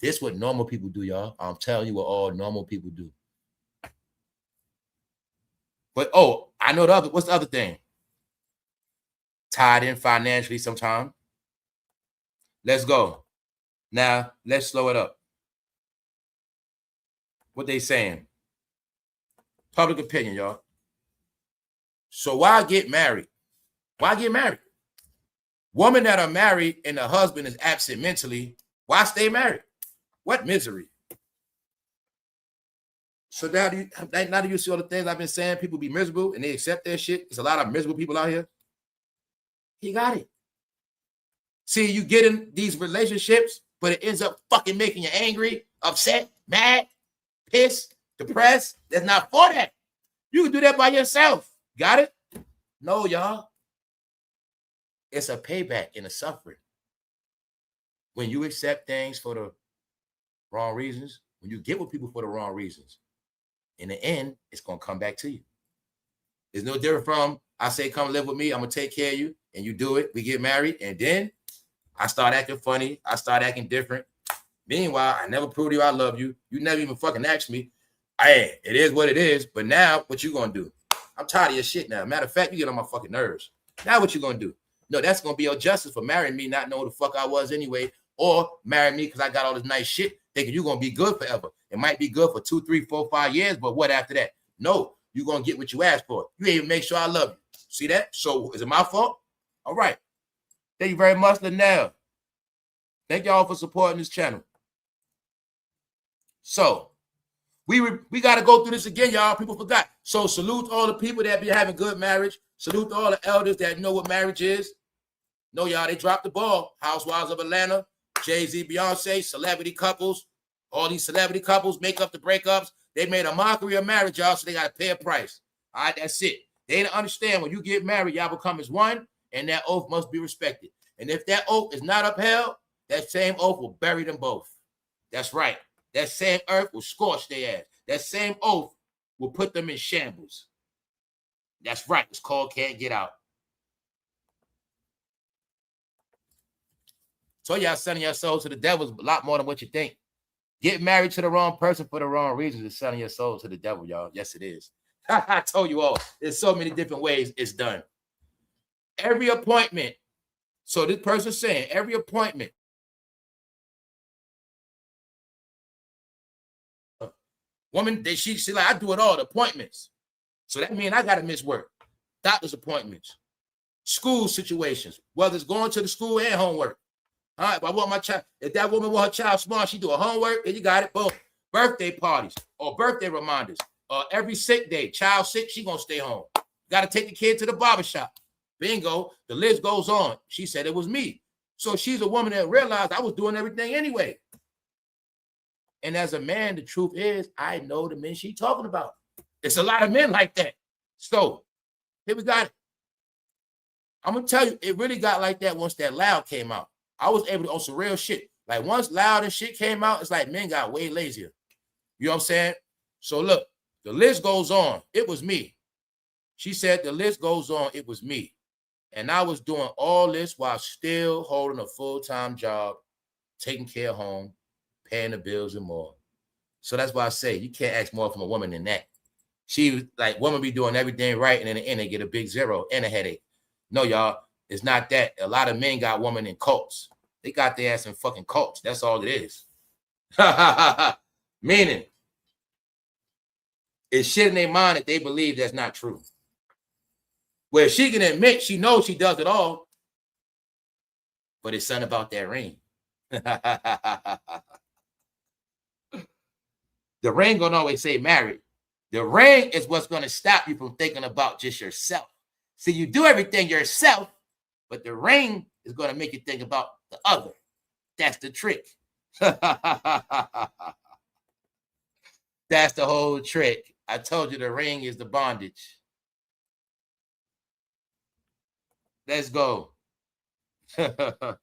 This is what normal people do, y'all. I'm telling you what all normal people do. But, I know what's the other thing? Tied in financially sometime. Let's go. Now, let's slow it up. What they saying? Public opinion, y'all. So why get married? Why get married? Women that are married and the husband is absent mentally, why stay married? What misery? So now do you see all the things I've been saying? People be miserable and they accept that shit. There's a lot of miserable people out here. He got it. See, you get in these relationships, but it ends up fucking making you angry, upset, mad, pissed, depressed. That's not for that. You can do that by yourself. Got it? No, y'all. It's a payback in a suffering. When you accept things for the wrong reasons, when you get with people for the wrong reasons, in the end, it's going to come back to you. It's no different from, I say, come live with me. I'm going to take care of you. And you do it. We get married. And then I start acting funny. I start acting different. Meanwhile, I never proved to you I love you. You never even fucking asked me. Hey, it is what it is. But now, what you going to do? I'm tired of your shit now. Matter of fact, you get on my fucking nerves. Now what you going to do? No, that's going to be your justice for marrying me, not knowing who the fuck I was anyway. Or marrying me because I got all this nice shit, thinking you're going to be good forever. It might be good for 2, 3, 4, 5 years, but what after that? No, you're going to get what you asked for. You ain't even make sure I love you. See that? So is it my fault? All right. Thank you very much, Linnell. Thank y'all for supporting this channel. So we got to go through this again, y'all. People forgot. So salute all the people that be having good marriage. Salute all the elders that know what marriage is. No, y'all, they dropped the ball. Housewives of Atlanta, Jay-Z, Beyonce, celebrity couples. All these celebrity couples make up the breakups. They made a mockery of marriage, y'all, so they got to pay a price. All right, that's it. They didn't understand when you get married, y'all become as one, and that oath must be respected. And if that oath is not upheld, that same oath will bury them both. That's right. That same earth will scorch their ass. That same oath will put them in shambles. That's right. It's called can't get out. So y'all selling your soul to the devil is a lot more than what you think. Get married to the wrong person for the wrong reasons is selling your soul to the devil, y'all. Yes, it is. I told you all. There's so many different ways it's done. Every appointment. So this person's saying every appointment. Woman, she like, I do it all, the appointments. So that means I got to miss work. Doctor's appointments. School situations. Whether it's going to the school and homework. All right, if I want my child, if that woman want her child smart, she do a homework, and you got it. Boom. Birthday parties or birthday reminders. Every sick day, child sick, she gonna stay home. Got to take the kid to the barbershop. Bingo. The list goes on. She said it was me. So she's a woman that realized I was doing everything anyway. And as a man, the truth is, I know the men she talking about. It's a lot of men like that. So here we got it. I'm gonna tell you, it really got like that once that Loud came out. I was able to on some real shit. Like once Loud and shit came out, it's like men got way lazier. You know what I'm saying? So look, the list goes on. It was me. She said the list goes on. It was me. And I was doing all this while still holding a full-time job, taking care of home, paying the bills and more. So that's why I say you can't ask more from a woman than that. She was like, women be doing everything right, and in the end they get a big zero and a headache. No, y'all. It's not that. A lot of men got women in cults. They got their ass in fucking cults. That's all it is. Meaning, it's shit in their mind that they believe that's not true. Where she can admit she knows she does it all, but it's something about that ring. The ring gonna always say married. The ring is what's gonna stop you from thinking about just yourself. See, you do everything yourself, but the ring is going to make you think about the other. That's the trick. That's the whole trick. I told you the ring is the bondage. Let's go. All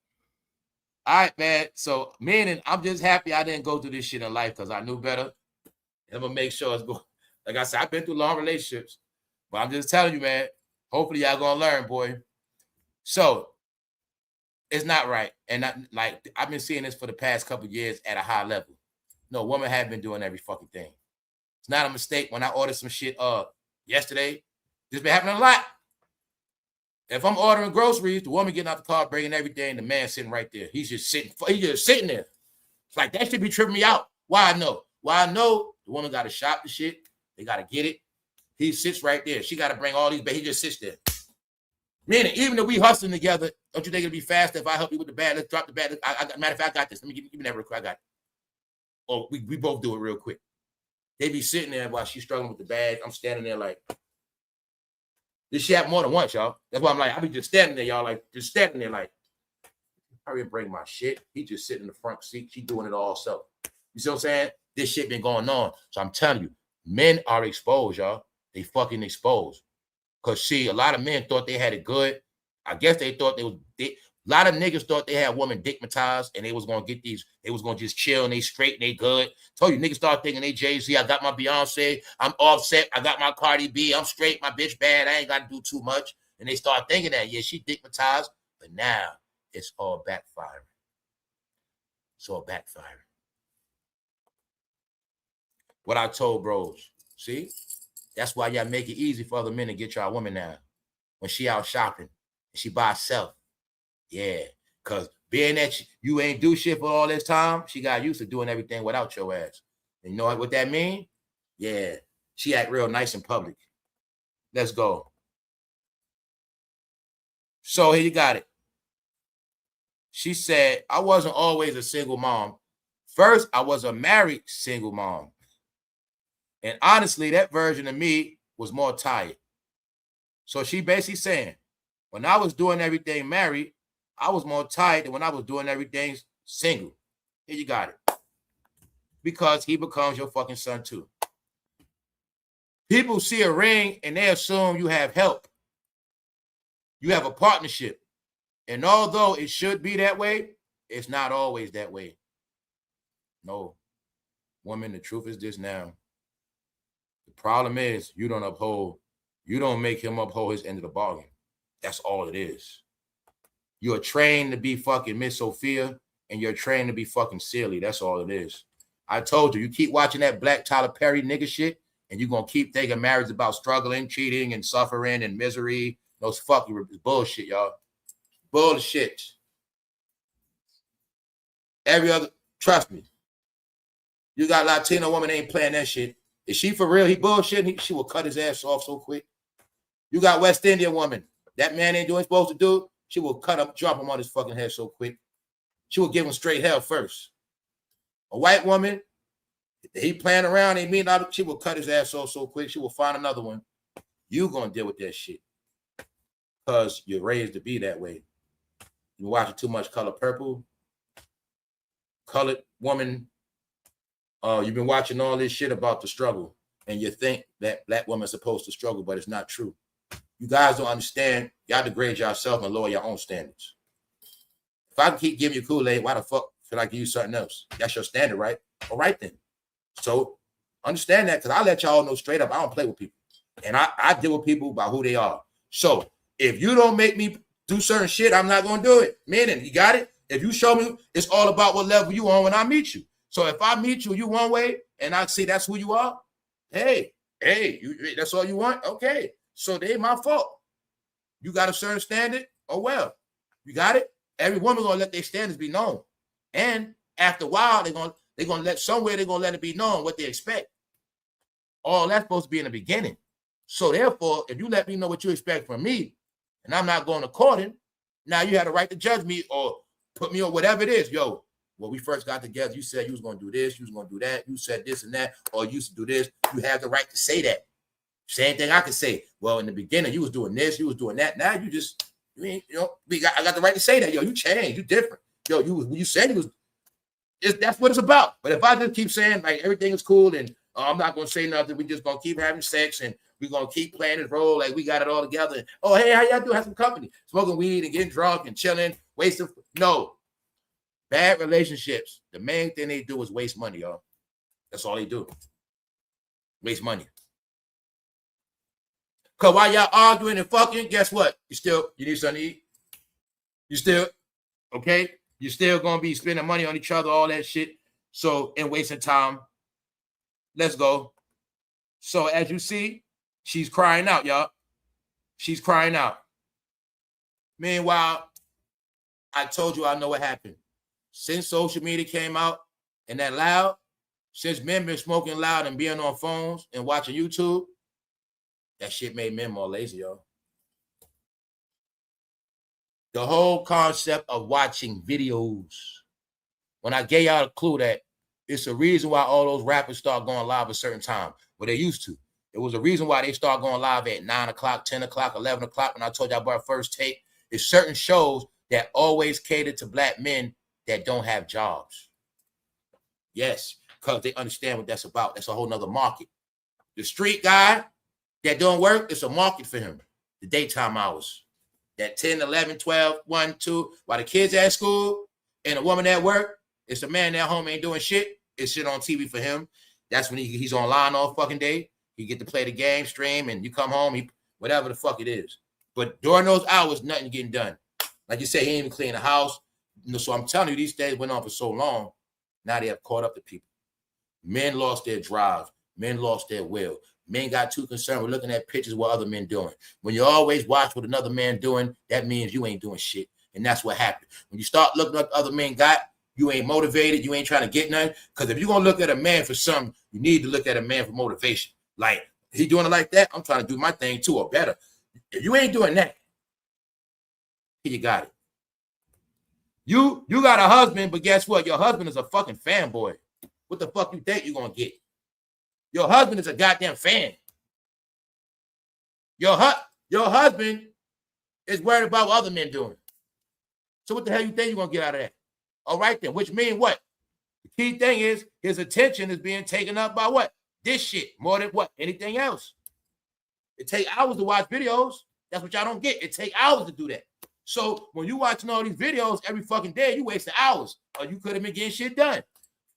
right, man. So, meaning I'm just happy I didn't go through this shit in life because I knew better. And I'm going to make sure it's going. Like I said, I've been through long relationships. But I'm just telling you, man, hopefully y'all going to learn, boy. So, it's not right. And not, like I've been seeing this for the past couple of years at a high level. No, women have been doing every fucking thing. It's not a mistake when I ordered some shit yesterday. This been happening a lot. If I'm ordering groceries, the woman getting out the car, bringing everything, the man sitting right there. He's just sitting there. It's like that should be tripping me out. Why I know? Why I know the woman got to shop the shit. They got to get it. He sits right there. She got to bring all these, but he just sits there. Meaning, even if we hustling together, don't you think it'd be faster if I help you with the bag? Let's drop the bag. Matter of fact, I got this. Let me give me that real quick. I got it. Or we both do it real quick. They be sitting there while she's struggling with the bag. I'm standing there like, this shit happened more than once, y'all. That's why I'm like, I be just standing there, y'all, like, just standing there like, hurry and bring my shit. He just sitting in the front seat. She doing it all herself. You see what I'm saying? This shit been going on. So I'm telling you, men are exposed, y'all. They fucking exposed. Because, see, a lot of men thought they had it good. I guess they thought a lot of niggas thought they had women dickmatized and they was going to get these, they was going to just chill and they straight and they good. Told you, niggas start thinking they Jay-Z, I got my Beyonce, I'm Offset, I got my Cardi B, I'm straight, my bitch bad, I ain't got to do too much. And they start thinking that, yeah, she dickmatized, but now it's all backfiring. It's all backfiring. What I told bros, see? That's why y'all make it easy for other men to get y'all woman now. When she out shopping and she by herself. Yeah. Because being that you ain't do shit for all this time, she got used to doing everything without your ass. And you know what that mean? Yeah. She act real nice in public. Let's go. So here you got it. She said, I wasn't always a single mom. First, I was a married single mom. And honestly, that version of me was more tired. So she basically saying, when I was doing everything married, I was more tired than when I was doing everything single. Here you got it. Because he becomes your fucking son too. People see a ring and they assume you have help. You have a partnership. And although it should be that way, it's not always that way. No. Woman, the truth is this now. The problem is you don't make him uphold his end of the bargain. That's all it is. You're trained to be fucking Miss Sophia, and you're trained to be fucking silly. That's all it is. I told you, you keep watching that Black Tyler Perry nigga shit, and you're going to keep thinking marriage is about struggling, cheating, and suffering, and misery. Those fucking bullshit, y'all. Bullshit. Every other, trust me. You got Latino woman ain't playing that shit. Is she for real? He bullshit. She will cut his ass off so quick. You got West Indian woman. That man ain't doing what he's supposed to do. She will drop him on his fucking head so quick. She will give him straight hell first. A white woman, he playing around, ain't mean out. She will cut his ass off so quick. She will find another one. You gonna deal with that shit because you're raised to be that way. You watching too much Color Purple, Colored Woman. You've been watching all this shit about the struggle, and you think that black women are supposed to struggle, but it's not true. You guys don't understand. Y'all degrade yourself and lower your own standards. If I can keep giving you Kool-Aid, why the fuck should I give you something else? That's your standard, right? All right, then. So understand that, because I let y'all know straight up, I don't play with people. And I deal with people by who they are. So if you don't make me do certain shit, I'm not going to do it. Meaning, you got it? If you show me, it's all about what level you on when I meet you. So if I meet you one way, and I see that's who you are, hey, that's all you want? Okay. So they ain't my fault. You got a certain standard? Oh, well. You got it? Every woman gonna let their standards be known. And after a while, they're gonna let it be known what they expect. All that's supposed to be in the beginning. So therefore, if you let me know what you expect from me, and I'm not going according, now you have the right to judge me or put me on whatever it is. Yo, when we first got together, you said you was gonna do this, you was gonna do that, you said this and that, or you used to do this. You have the right to say that. Same thing I could say. Well, in the beginning, you was doing this, you was doing that. Now you just, I got the right to say that. Yo, you changed, you different. Yo, you said you was. That's what it's about. But if I just keep saying like everything is cool and I'm not gonna say nothing, we just gonna keep having sex and we're gonna keep playing this role like we got it all together. And, oh, hey, how y'all doing? Have some company, smoking weed and getting drunk and chilling, wasting. No, bad relationships. The main thing they do is waste money, y'all. That's all they do. Waste money. Because while y'all arguing and fucking, guess what? You need something to eat. You still, okay? You're still going to be spending money on each other, all that shit. So, and wasting time. Let's go. So, as you see, she's crying out, y'all. She's crying out. Meanwhile, I told you I know what happened. Since social media came out and that loud, since men been smoking loud and being on phones and watching YouTube, that shit made men more lazy, y'all. The whole concept of watching videos. When I gave y'all a clue that it's a reason why all those rappers start going live at a certain time, where they used to. It was a reason why they start going live at 9 o'clock, 10 o'clock, 11 o'clock. When I told y'all about our first tape, it's certain shows that always cater to black men that don't have jobs. Yes, because they understand what that's about. That's a whole nother market. The street guy that don't work, it's a market for him. The daytime hours. That 10, 11, 12, 1, 2, while the kids at school and a woman at work, it's a man at home ain't doing shit. It's shit on TV for him. That's when he's online all fucking day. He get to play the game, stream, and you come home, whatever the fuck it is. But during those hours, nothing getting done. Like you say, he ain't even clean the house. So I'm telling you, these days went on for so long. Now they have caught up to people. Men lost their drive. Men lost their will. Men got too concerned with looking at pictures of what other men doing. When you always watch what another man doing, that means you ain't doing shit. And that's what happened. When you start looking at what other men got, you ain't motivated. You ain't trying to get nothing. Because if you're going to look at a man for something, you need to look at a man for motivation. Like, he doing it like that, I'm trying to do my thing too, or better. If you ain't doing that, you got it. You got a husband, but guess what? Your husband is a fucking fanboy. What the fuck you think you're going to get? Your husband is a goddamn fan. Your husband is worried about what other men doing. So what the hell you think you're going to get out of that? All right then, which means what? The key thing is his attention is being taken up by what? This shit more than what? Anything else. It take hours to watch videos. That's what y'all don't get. It take hours to do that. So when you watching all these videos every fucking day, you wasting hours, or you could have been getting shit done.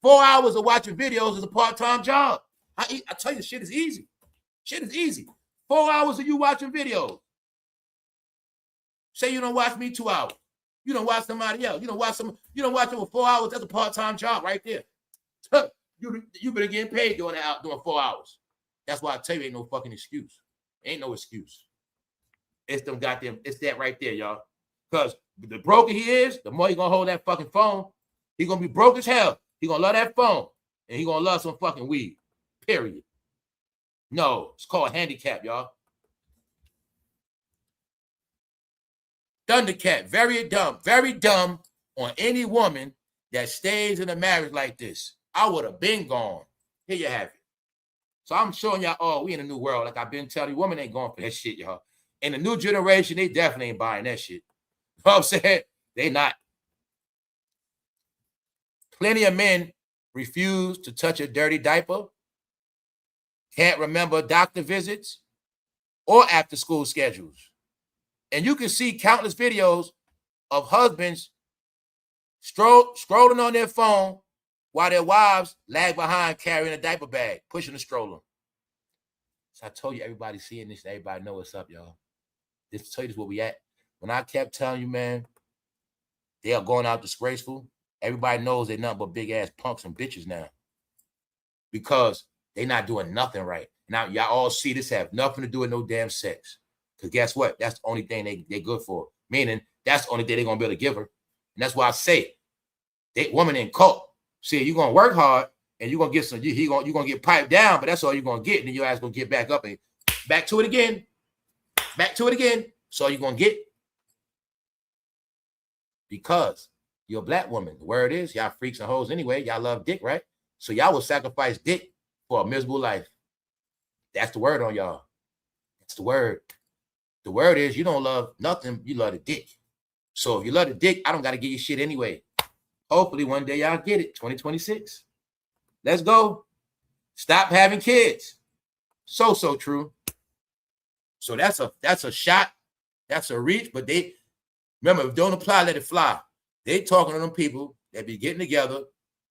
4 hours of watching videos is a part-time job. I tell you, shit is easy. Shit is easy. 4 hours of you watching videos. Say you don't watch me 2 hours. You don't watch somebody else. You don't watch them for 4 hours. That's a part-time job right there. You better get paid doing 4 hours. That's why I tell you ain't no fucking excuse. Ain't no excuse. It's them goddamn, it's that right there, y'all. Because the broker he is, the more he gonna hold that fucking phone, he gonna be broke as hell. He gonna love that phone. And he gonna love some fucking weed. Period. No, it's called handicap, y'all. Thundercat, very dumb on any woman that stays in a marriage like this. I would have been gone. Here you have it. So I'm showing y'all, oh, we in a new world. Like I've been telling you, women ain't going for that shit, y'all. In the new generation, they definitely ain't buying that shit. You know what I'm saying? They not. Plenty of men refuse to touch a dirty diaper, can't remember doctor visits, or after school schedules. And you can see countless videos of husbands scrolling on their phone while their wives lag behind carrying a diaper bag, pushing a stroller. So I told you, everybody's seeing this. Everybody know what's up, y'all. This tell you this where we at. When I kept telling you, man, they are going out disgraceful. Everybody knows they're nothing but big ass punks and bitches now, because they not doing nothing right. Now y'all all see this have nothing to do with no damn sex. Because guess what? That's the only thing they good for. Meaning that's the only thing they're gonna be able to give her. And that's why I say they woman in cult. See, you're gonna work hard and you're gonna get some, you're gonna get piped down, but that's all you're gonna get. And then your ass gonna get back up and back to it again. Back to it again. That's all you're gonna get. Because you're a black woman. The word is, y'all freaks and hoes anyway. Y'all love dick, right? So y'all will sacrifice dick for a miserable life. That's the word on y'all. That's the word. The word is, you don't love nothing, you love the dick. So if you love the dick, I don't got to give you shit anyway. Hopefully one day y'all get it, 2026. Let's go. Stop having kids. So true. So that's a shot. That's a reach, but they, remember, if don't apply, let it fly. They talking to them people that be getting together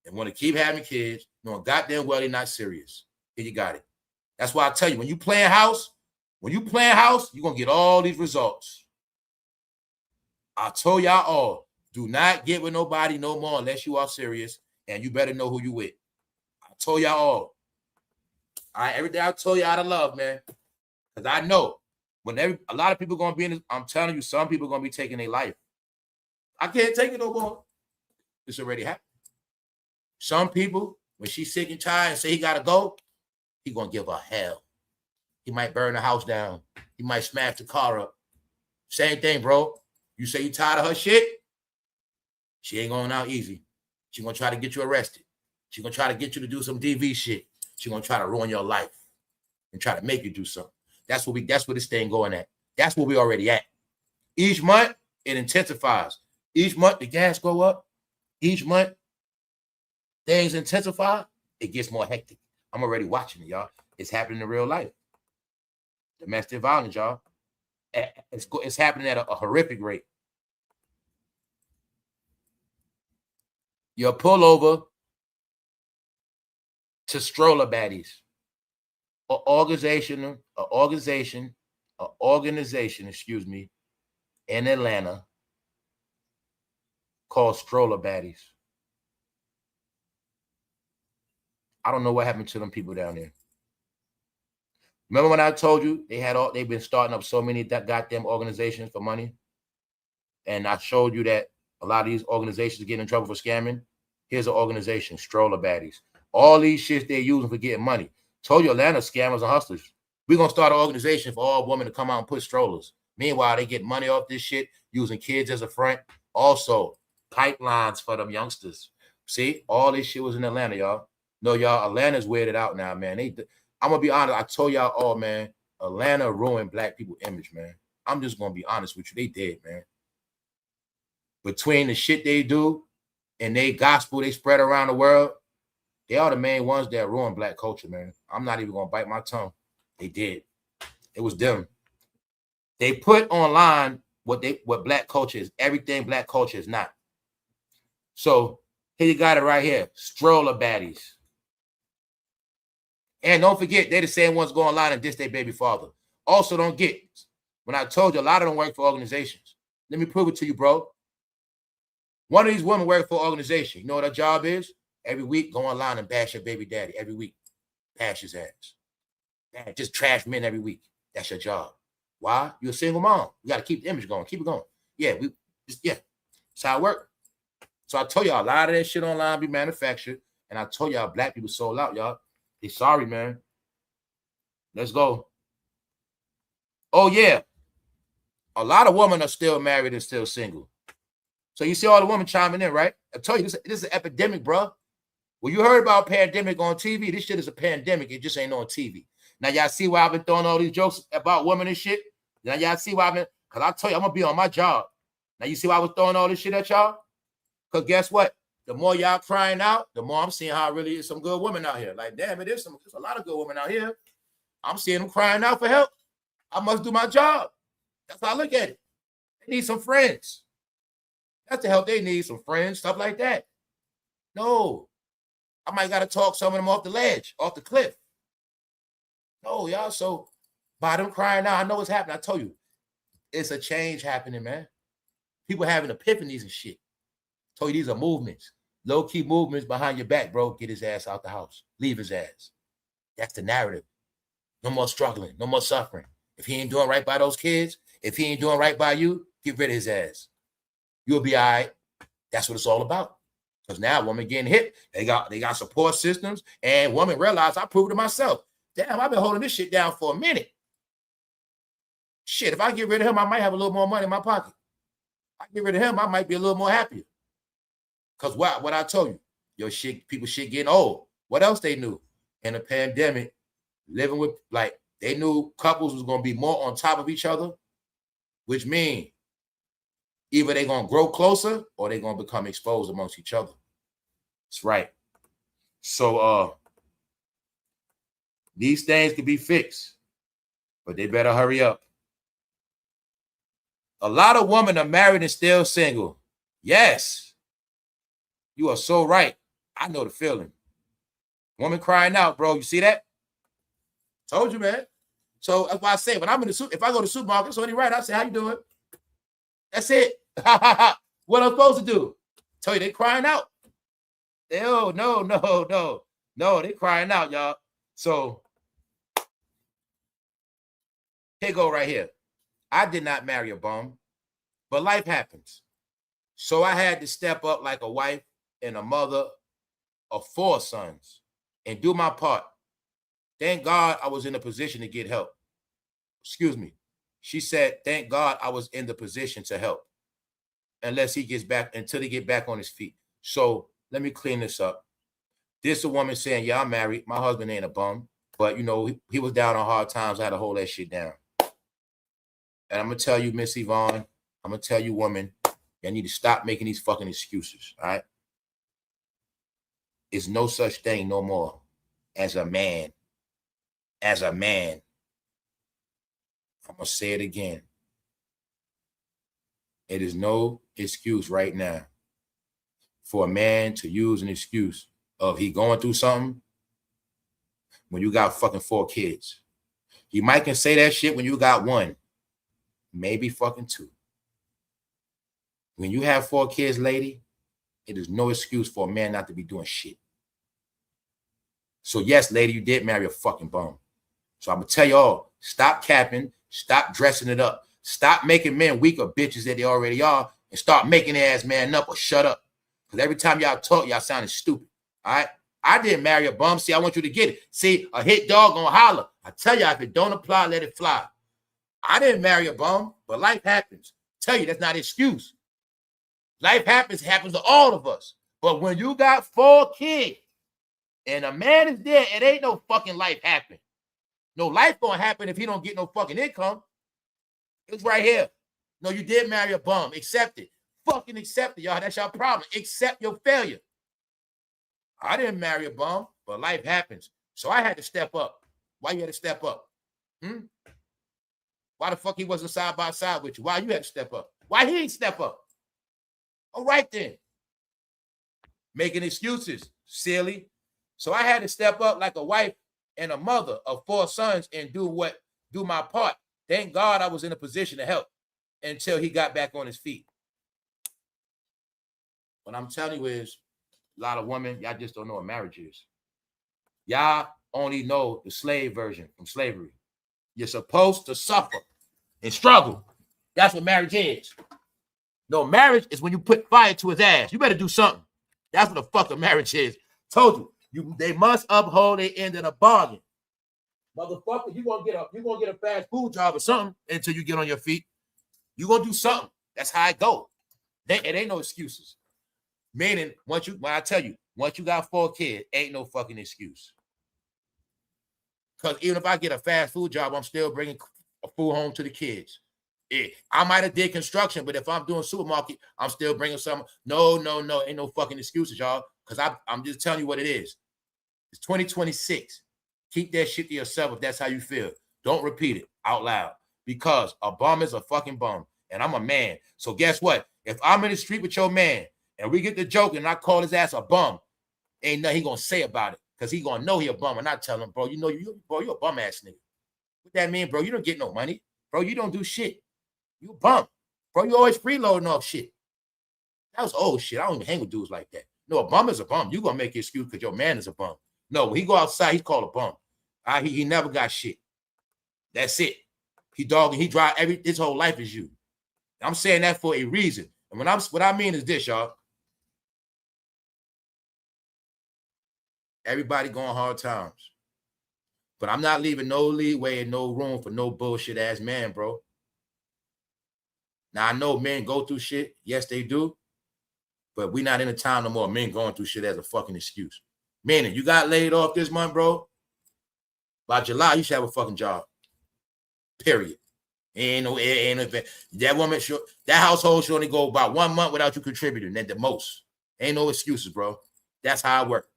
and want to keep having kids, knowing goddamn well they're not serious. Here you got it. That's why I tell you, when you playing house, you're going to get all these results. I told y'all all, do not get with nobody no more unless you are serious, and you better know who you with. I told y'all all. All right, every day I told you out of love, man. Because I know when a lot of people going to be in this, I'm telling you, some people going to be taking their life. I can't take it no more. This already happened. Some people, when she's sick and tired and say he got to go, he going to give her hell. He might burn the house down. He might smash the car up. Same thing, bro. You say you tired of her shit, she ain't going out easy. She going to try to get you arrested. She going to try to get you to do some DV shit. She going to try to ruin your life and try to make you do something. That's where this thing going at. That's where we already at. Each month, it intensifies. Each month, the gas go up. Each month, things intensify. It gets more hectic. I'm already watching it, y'all. It's happening in real life. Domestic violence, y'all. It's happening at a horrific rate. You'll pull over to stroller baddies. An organization, in Atlanta called Stroller Baddies. I don't know what happened to them people down there. Remember when I told you they've been starting up so many goddamn organizations for money? And I showed you that a lot of these organizations get in trouble for scamming. Here's an organization, Stroller Baddies. All these shits they're using for getting money. Told you Atlanta scammers and hustlers. We're going to start an organization for all women to come out and put strollers. Meanwhile, they get money off this shit, using kids as a front. Also, pipelines for them youngsters. See, all this shit was in Atlanta, y'all. No, y'all, Atlanta's weirded out now, man. I'm going to be honest. I told y'all all, man, Atlanta ruined black people's image, man. I'm just going to be honest with you. They did, man. Between the shit they do and they gospel they spread around the world, they are the main ones that ruin black culture, man. I'm not even going to bite my tongue. They did. It was them. They put online what black culture is. Everything black culture is not. So here you got it right here. Stroller baddies. And don't forget, they're the same ones going online and diss their baby father. Also, don't get, when I told you a lot of them work for organizations. Let me prove it to you, bro. One of these women work for an organization. You know what her job is? Every week, go online and bash your baby daddy. Every week, bash his ass. Man, just trash men every week. That's your job. Why? You're a single mom. You got to keep the image going. Keep it going. Yeah, that's how it works. So I told y'all a lot of that shit online be manufactured. And I told y'all black people sold out, y'all. They sorry, man. Let's go. Oh, yeah. A lot of women are still married and still single. So you see all the women chiming in, right? I told you, this is an epidemic, bro. Well, you heard about pandemic on TV. This shit is a pandemic. It just ain't on TV. Now, y'all see why I've been throwing all these jokes about women and shit? Now, y'all see why because I tell you, I'm going to be on my job. Now, you see why I was throwing all this shit at y'all? Because guess what? The more y'all crying out, the more I'm seeing how it really is some good women out here. Like, damn, there's a lot of good women out here. I'm seeing them crying out for help. I must do my job. That's how I look at it. They need some friends. That's the help they need, some friends, stuff like that. No. I might got to talk some of them off the ledge, off the cliff. No, y'all. So by them crying out, I know what's happening. I told you, it's a change happening, man. People having epiphanies and shit. I told you these are movements. Low-key movements behind your back, bro. Get his ass out the house. Leave his ass. That's the narrative. No more struggling. No more suffering. If he ain't doing right by those kids, if he ain't doing right by you, get rid of his ass. You'll be all right. That's what it's all about. Because now women getting hit. They got support systems. And women realize I proved it myself. Damn, I've been holding this shit down for a minute. Shit, if I get rid of him, I might have a little more money in my pocket. I get rid of him, I might be a little more happier. Because what I told you, people shit getting old. What else they knew? In a pandemic, living with, like, they knew couples was going to be more on top of each other, which means either they're going to grow closer or they're going to become exposed amongst each other. That's right. So these things can be fixed, but they better hurry up. A lot of women are married and still single. Yes. You are so right. I know the feeling. Woman crying out, bro. You see that? Told you, man. So that's why I say, when I'm in the if I go to the supermarket, it's only right. I say, how you doing? That's it. What I'm supposed to do? Tell you, they crying out. Oh, no, they crying out, y'all. So here go right here. I did not marry a bum, but life happens. So I had to step up like a wife and a mother of 4 sons and do my part. Thank God I was in a position to get help. Excuse me. She said, thank God I was in the position to help. Until he get back on his feet. So let me clean this up. This a woman saying, yeah, I'm married. My husband ain't a bum. But, you know, he was down on hard times. I had to hold that shit down. And I'm going to tell you, Miss Yvonne, I'm going to tell you, woman, you need to stop making these fucking excuses, all right? It's no such thing no more as a man. As a man. I'm going to say it again. It is no excuse right now for a man to use an excuse of he going through something when you got fucking 4 kids. You might can say that shit when you got 1, maybe fucking 2. When you have 4 kids, lady, it is no excuse for a man not to be doing shit. So yes, lady, you did marry a fucking bum. So I'm going to tell you all, stop capping, stop dressing it up. Stop making men weaker bitches that they already are and start making their ass man up or shut up. Because every time y'all talk, y'all sounding stupid. All right? I didn't marry a bum. See, I want you to get it. See, a hit dog gonna holler. I tell you, if it don't apply, let it fly. I didn't marry a bum, but life happens. I tell you, that's not an excuse. Life happens to all of us. But when you got 4 kids and a man is there, it ain't no fucking life happen. No life gonna happen if he don't get no fucking income. It's right here. No, you did marry a bum. Accept it. Fucking accept it, y'all. That's your problem. Accept your failure. I didn't marry a bum, but life happens. So I had to step up. Why you had to step up? Why the fuck he wasn't side by side with you? Why you had to step up? Why he ain't step up? All right then. Making excuses, silly. So I had to step up like a wife and a mother of 4 sons and do my part. Thank God I was in a position to help until he got back on his feet. What I'm telling you is, a lot of women, y'all just don't know what marriage is. Y'all only know the slave version from slavery. You're supposed to suffer and struggle. That's what marriage is. No, marriage is when you put fire to his ass. You better do something. That's what the fuck a marriage is. Told you, they must uphold their end of the bargain. Motherfucker, you gonna get a fast food job or something until you get on your feet. You gonna do something. That's how it go. It ain't no excuses. Meaning, when I tell you, once you got 4 kids, ain't no fucking excuse. Because even if I get a fast food job, I'm still bringing food home to the kids. I might have did construction, but if I'm doing supermarket, I'm still bringing some. No, ain't no fucking excuses, y'all. Because I'm just telling you what it is. It's 2026. Keep that shit to yourself if that's how you feel. Don't repeat it out loud. Because a bum is a fucking bum. And I'm a man. So guess what? If I'm in the street with your man and we get the joke and I call his ass a bum, ain't nothing he gonna say about it. Because he gonna know he a bum. And I tell him, bro, you a bum ass nigga. What that mean, bro? You don't get no money. Bro, you don't do shit. You a bum. Bro, you always freeloading off shit. That was old shit. I don't even hang with dudes like that. No, a bum is a bum. You gonna make an excuse because your man is a bum. No, when he go outside, he's called a bum. He never got shit. That's it. He drive his whole life is you. I'm saying that for a reason. And what I mean is this, y'all. Everybody going hard times. But I'm not leaving no leeway and no room for no bullshit ass man, bro. Now I know men go through shit. Yes, they do. But we not in a time no more. Men going through shit as a fucking excuse. Meaning, you got laid off this month, bro. By July, you should have a fucking job. Period. Ain't no that woman that household should only go about 1 month without you contributing at the most. Ain't no excuses, bro. That's how it works.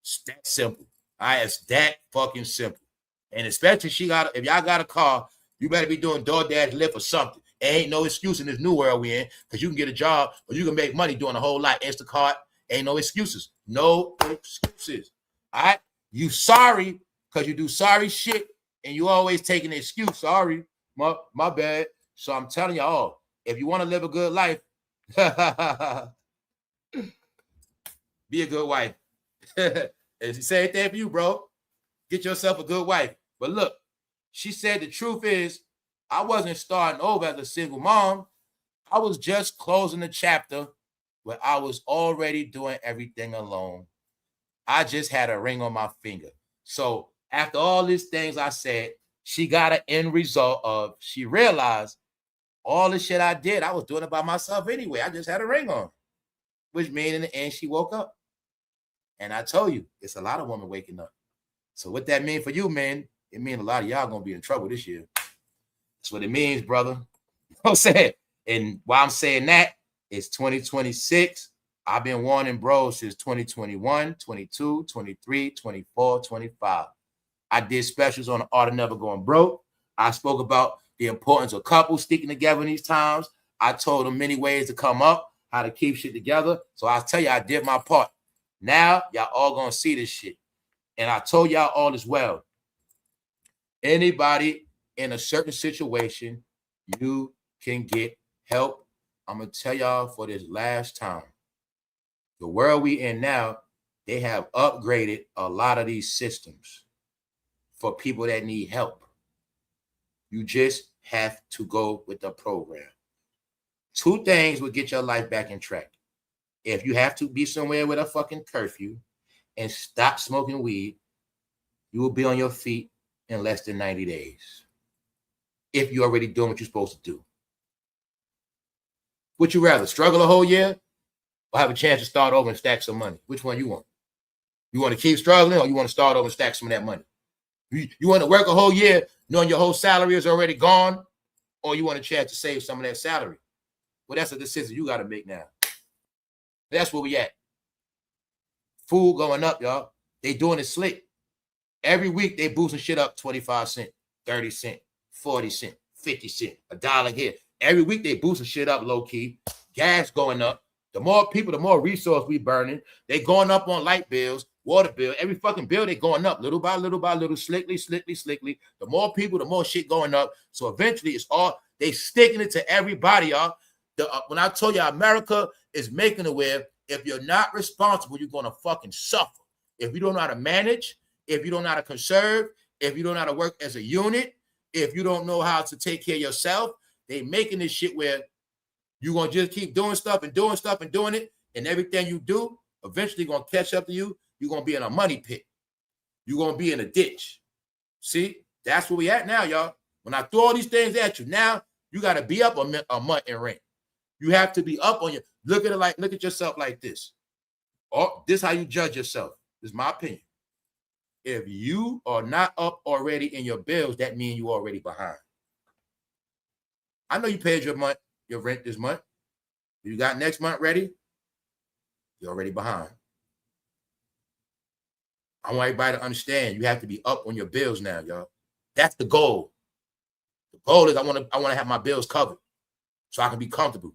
It's that simple. All right, it's that fucking simple. And especially if y'all got a car, you better be doing DoorDash, Lyft, or something. Ain't no excuse in this new world we in, because you can get a job or you can make money doing a whole lot. Instacart, ain't no excuses. No excuses. All right? You sorry because you do sorry shit and you always taking an excuse. Sorry, my bad. So I'm telling y'all, if you want to live a good life, be a good wife. It's the same thing for you, bro. Get yourself a good wife. But look, she said the truth is, I wasn't starting over as a single mom. I was just closing the chapter where I was already doing everything alone. I just had a ring on my finger. So after all these things I said, she got an end result of she realized all the shit I did, I was doing it by myself anyway. I just had a ring on, which means in the end, she woke up. And I told you, it's a lot of women waking up. So what that mean for you, man, it means a lot of y'all going to be in trouble this year. That's what it means, brother. You know what I'm saying? And while I'm saying that, it's 2026. I've been warning bros since 2021, 22, 23, 24, 25. I did specials on the art of never going broke. I spoke about the importance of couples sticking together in these times. I told them many ways to come up, how to keep shit together. So I tell you, I did my part. Now, y'all all going to see this shit. And I told y'all all as well. Anybody in a certain situation, you can get help. I'm going to tell y'all for this last time. The world we in now, they have upgraded a lot of these systems for people that need help. You just have to go with the program. 2 things will get your life back in track. If you have to be somewhere with a fucking curfew and stop smoking weed, you will be on your feet in less than 90 days. If you're already doing what you're supposed to do. Would you rather struggle a whole year or have a chance to start over and stack some money? Which one you want? You want to keep struggling or you want to start over and stack some of that money? You want to work a whole year knowing your whole salary is already gone, or you want a chance to save some of that salary? Well, that's a decision you got to make now. That's where we at. Food going up, y'all. They doing it slick. Every week they boosting shit up 25 cents, 30 cents, 40 cents, 50 cents, $1 here. Every week they boosting shit up low key. Gas going up. The more people, the more resource we burning. They going up on light bills, water bill. Every fucking bill they going up little by little by little, slickly. The more people, the more shit going up. So eventually it's all, they sticking it to everybody, y'all. When I told you America is making it where if you're not responsible, you're going to fucking suffer. If you don't know how to manage, if you don't know how to conserve, if you don't know how to work as a unit, if you don't know how to take care of yourself, they making this shit where you're going to just keep doing stuff and doing stuff and doing it, and everything you do eventually going to catch up to you. You're going to be in a money pit. You're going to be in a ditch. See, that's where we at now, y'all. When I throw all these things at you, now you got to be up a month in rent. You have to be up on your, look at yourself like this. Oh, this is how you judge yourself. This is my opinion. If you are not up already in your bills, that means you're already behind. I know you paid your rent this month. You got next month ready, you're already behind. I want everybody to understand you have to be up on your bills now, y'all. That's the goal. The goal is I want to have my bills covered so I can be comfortable.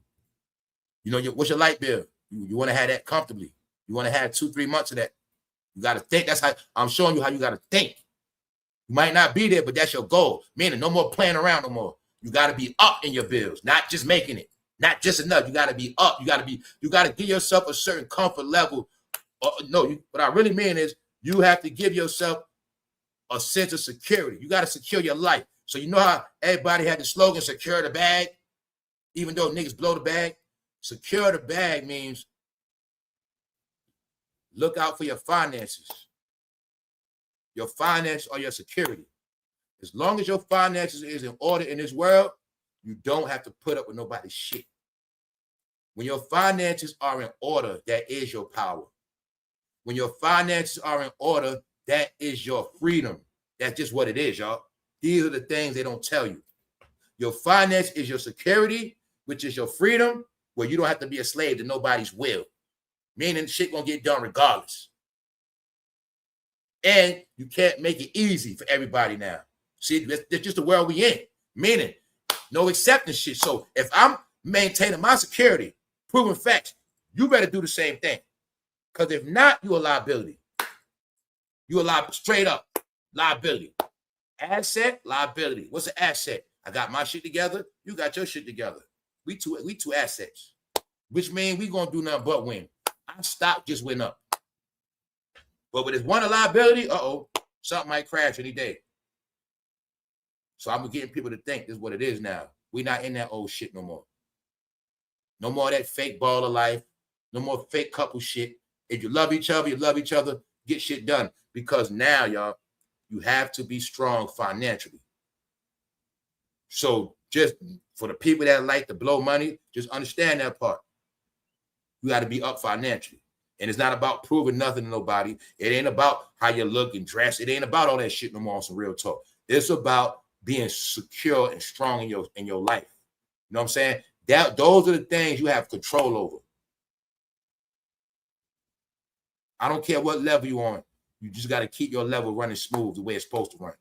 You know, what's your light bill? You want to have that comfortably. You want to have 2-3 months of that. You got to think. That's how I'm showing you how you got to think. You might not be there, but that's your goal. Meaning no more playing around no more. You got to be up in your bills, not just making it, not just enough. You got to be up. You got to give yourself a certain comfort level. What I really mean is you have to give yourself a sense of security. You got to secure your life. So you know how everybody had the slogan, secure the bag, even though niggas blow the bag? Secure the bag means look out for your finances. Your finance or your security. As long as your finances is in order in this world, you don't have to put up with nobody's shit. When your finances are in order, that is your power. When your finances are in order, that is your freedom. That's just what it is, y'all. These are the things they don't tell you. Your finance is your security, which is your freedom, where you don't have to be a slave to nobody's will. Meaning shit gonna get done regardless. And you can't make it easy for everybody now. See, that's just the world we in. Meaning, no acceptance shit. So if I'm maintaining my security, proving facts, you better do the same thing. Because if not, you're a liability. You're a straight up liability. Asset, liability. What's an asset? I got my shit together. You got your shit together. We two assets. Which means we gonna do nothing but win. Our stock just went up. But with this one liability, something might crash any day. So I'm getting people to think this is what it is now. We're not in that old shit no more. No more of that fake ball of life. No more fake couple shit. If you love each other, get shit done. Because now, y'all, you have to be strong financially. So just for the people that like to blow money, just understand that part. You got to be up financially. And it's not about proving nothing to nobody. It ain't about how you look and dress. It ain't about all that shit no more on some real talk. It's about being secure and strong in your life. You know what I'm saying? Those are the things you have control over. I don't care what level you're on. You just got to keep your level running smooth the way it's supposed to run.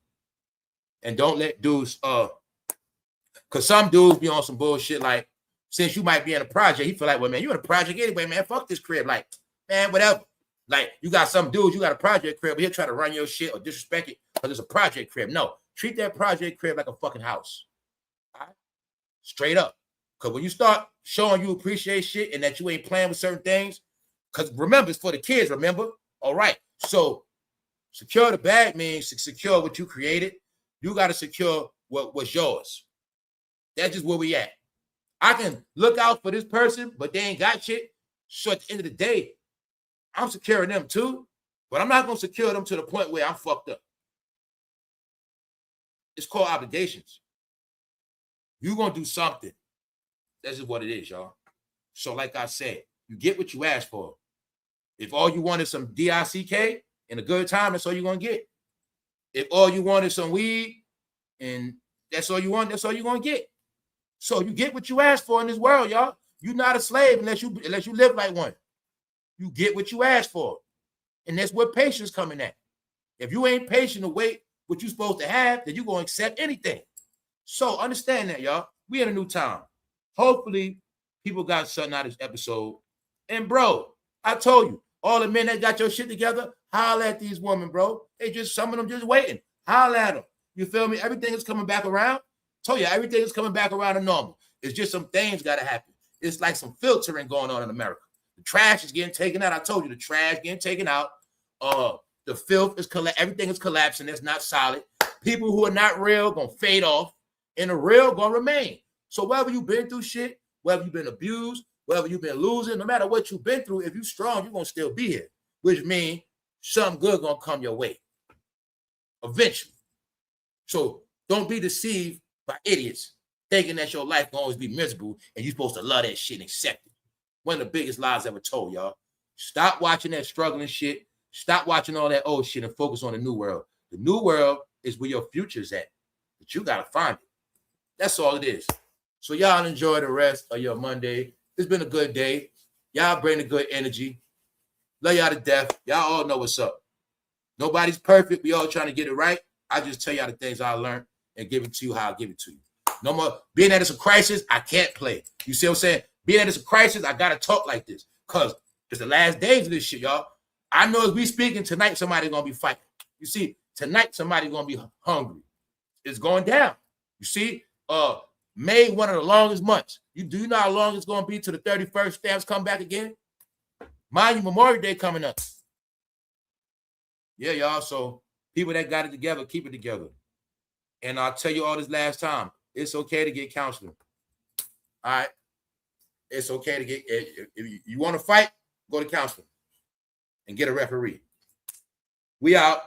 And don't let dudes, because some dudes be on some bullshit like, since you might be in a project, he feel like, well, man, you in a project anyway, man, fuck this crib. Like, man, whatever. Like, you got some dudes, you got a project crib, but he'll try to run your shit or disrespect it because it's a project crib. No, treat that project crib like a fucking house. All right? Straight up. Because when you start showing you appreciate shit and that you ain't playing with certain things, because remember, it's for the kids, remember? All right. So secure the bag means to secure what you created. You got to secure what was yours. That's just where we at. I can look out for this person, but they ain't got shit. So at the end of the day, I'm securing them too, but I'm not going to secure them to the point where I'm fucked up. It's called obligations. You're going to do something. That's just what it is, y'all. So like I said, you get what you ask for. If all you want is some DICK and a good time, that's all you're going to get. If all you want is some weed and that's all you want, that's all you're going to get. So you get what you ask for in this world, y'all. You're not a slave unless you live like one. You get what you ask for. And that's where patience coming at. If you ain't patient to wait what you're supposed to have, then you're going to accept anything. So understand that, y'all. We in a new time. Hopefully, people got something out of this episode. And bro, I told you, all the men that got your shit together, holler at these women, bro. They just, some of them just waiting. Holler at them. You feel me? Everything is coming back around. Told you, everything is coming back around to normal. It's just some things got to happen. It's like some filtering going on in America. The trash is getting taken out. I told you, the trash getting taken out. The filth is everything is collapsing. It's not solid. People who are not real gonna fade off, and the real gonna remain. So whether you've been through shit, whether you've been abused, whether you've been losing, no matter what you've been through, if you're strong, you're gonna still be here. Which means something good gonna come your way eventually. So don't be deceived by idiots thinking that your life gonna always be miserable and you're supposed to love that shit and accept it. One of the biggest lies ever told, y'all. Stop watching that struggling shit. Stop watching all that old shit and focus on the new world. The new world is where your future's at, but you gotta find it. That's all it is. So y'all enjoy the rest of your Monday. It's been a good day. Y'all bring the good energy. Love y'all to death. Y'all all know what's up. Nobody's perfect. We all trying to get it right. I just tell y'all the things I learned and give it to you how I give it to you. No more being that it's a crisis, I can't play. You see what I'm saying? Being that it's a crisis, I gotta talk like this because it's the last days of this shit, y'all. I know as we speaking tonight, somebody's gonna be fighting. You see, tonight somebody's gonna be hungry. It's going down. You see, May, one of the longest months. Do you know how long it's gonna be till the 31st stamps come back again? Mind you, Memorial Day coming up. Yeah, y'all. So people that got it together, keep it together. And I'll tell you all this last time. It's okay to get counseling. All right. It's okay to get, if you want to fight, go to counseling and get a referee. We out.